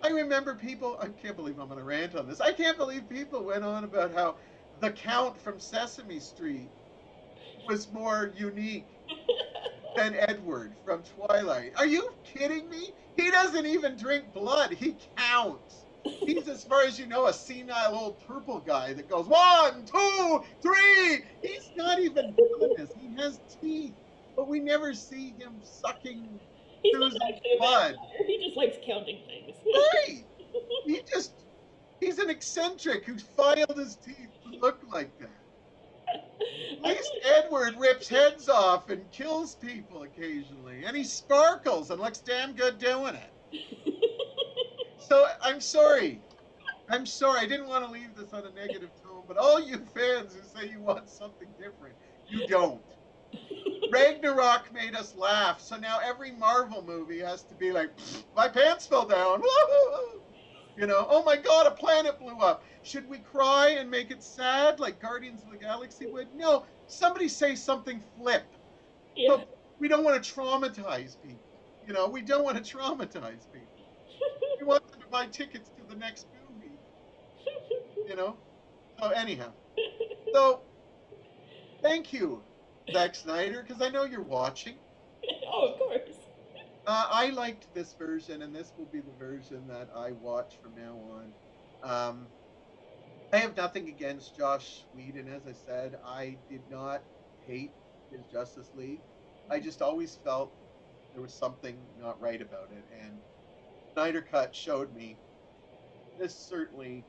I remember people, I can't believe I'm going to rant on this. I can't believe people went on about how the Count from Sesame Street was more unique than Edward from Twilight. Are you kidding me? He doesn't even drink blood, he counts. He's, as far as you know, a senile old purple guy that goes 1, 2, 3. He's not even doing this. He has teeth, but we never see him sucking He's not Susan's actually a blood. vampire. He just likes counting things. Right. He just, he's an eccentric who filed his teeth to look like that. At I least Edward rips heads off and kills people occasionally, and he sparkles and looks damn good doing it. So I'm sorry. I'm sorry. I didn't want to leave this on a negative tone, but all you fans who say you want something different, you don't. Ragnarok made us laugh, so now every Marvel movie has to be like, my pants fell down. You know, oh my God, a planet blew up. Should we cry and make it sad like Guardians of the Galaxy would? No, somebody say something flip. yeah. So we don't want to traumatize people. You know, we don't want to traumatize people. We want them to buy tickets to the next movie, you know? So, anyhow, so thank you, Zack Snyder, because I know you're watching. Oh, of course. I liked this version, and this will be the version that I watch from now on. I have nothing against Josh Whedon. As I said, I did not hate his Justice League. I just always felt there was something not right about it. And Snyder Cut showed me this certainly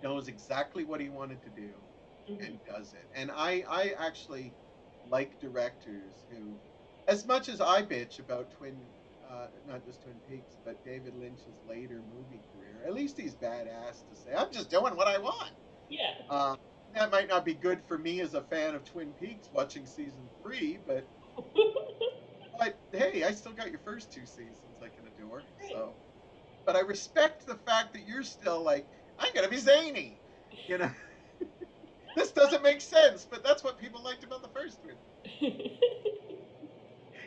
knows exactly what he wanted to do Mm-hmm. and does it. And I actually like directors who, as much as I bitch about not just Twin Peaks, but David Lynch's later movie career, at least he's badass to say, I'm just doing what I want. Yeah. Um, that might not be good for me as a fan of Twin Peaks watching season three, but hey, I still got your first two seasons I can adore. Right. So, but I respect the fact that you're still like, I'm gonna be zany. You know, this doesn't make sense, but that's what people liked about the first one.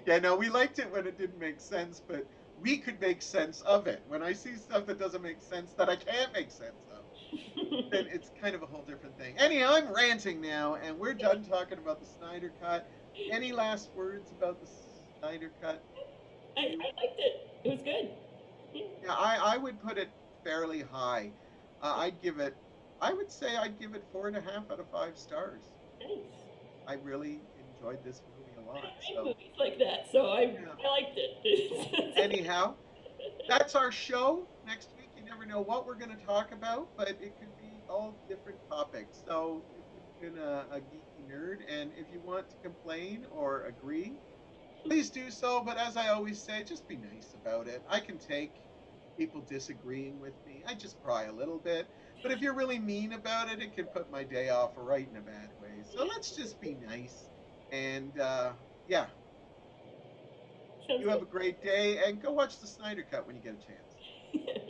Yeah, no, we liked it when it didn't make sense, but we could make sense of it. When I see stuff that doesn't make sense that I can't make sense of, then it's kind of a whole different thing. Anyhow, I'm ranting now, and we're done talking about the Snyder Cut. Any last words about the Snyder Cut? I You? liked it. It was good. Yeah. Yeah, I would put it fairly high. I'd give it, I would say I'd give it 4.5 out of 5 stars. Nice. I really enjoyed this movie a I lot. don't So, like movies like that, so yeah. I liked it. Anyhow, that's our show. Next week, you never know what we're going to talk about, but it could be all different topics. So if you've been a geeky nerd and if you want to complain or agree, please do so. But as I always say, just be nice about it. I can take people disagreeing with me. I just cry a little bit. But if you're really mean about it, it can put my day off right in a bad way. So let's just be nice. And yeah, Sounds You have good. a great day, and go watch the Snyder Cut when you get a chance.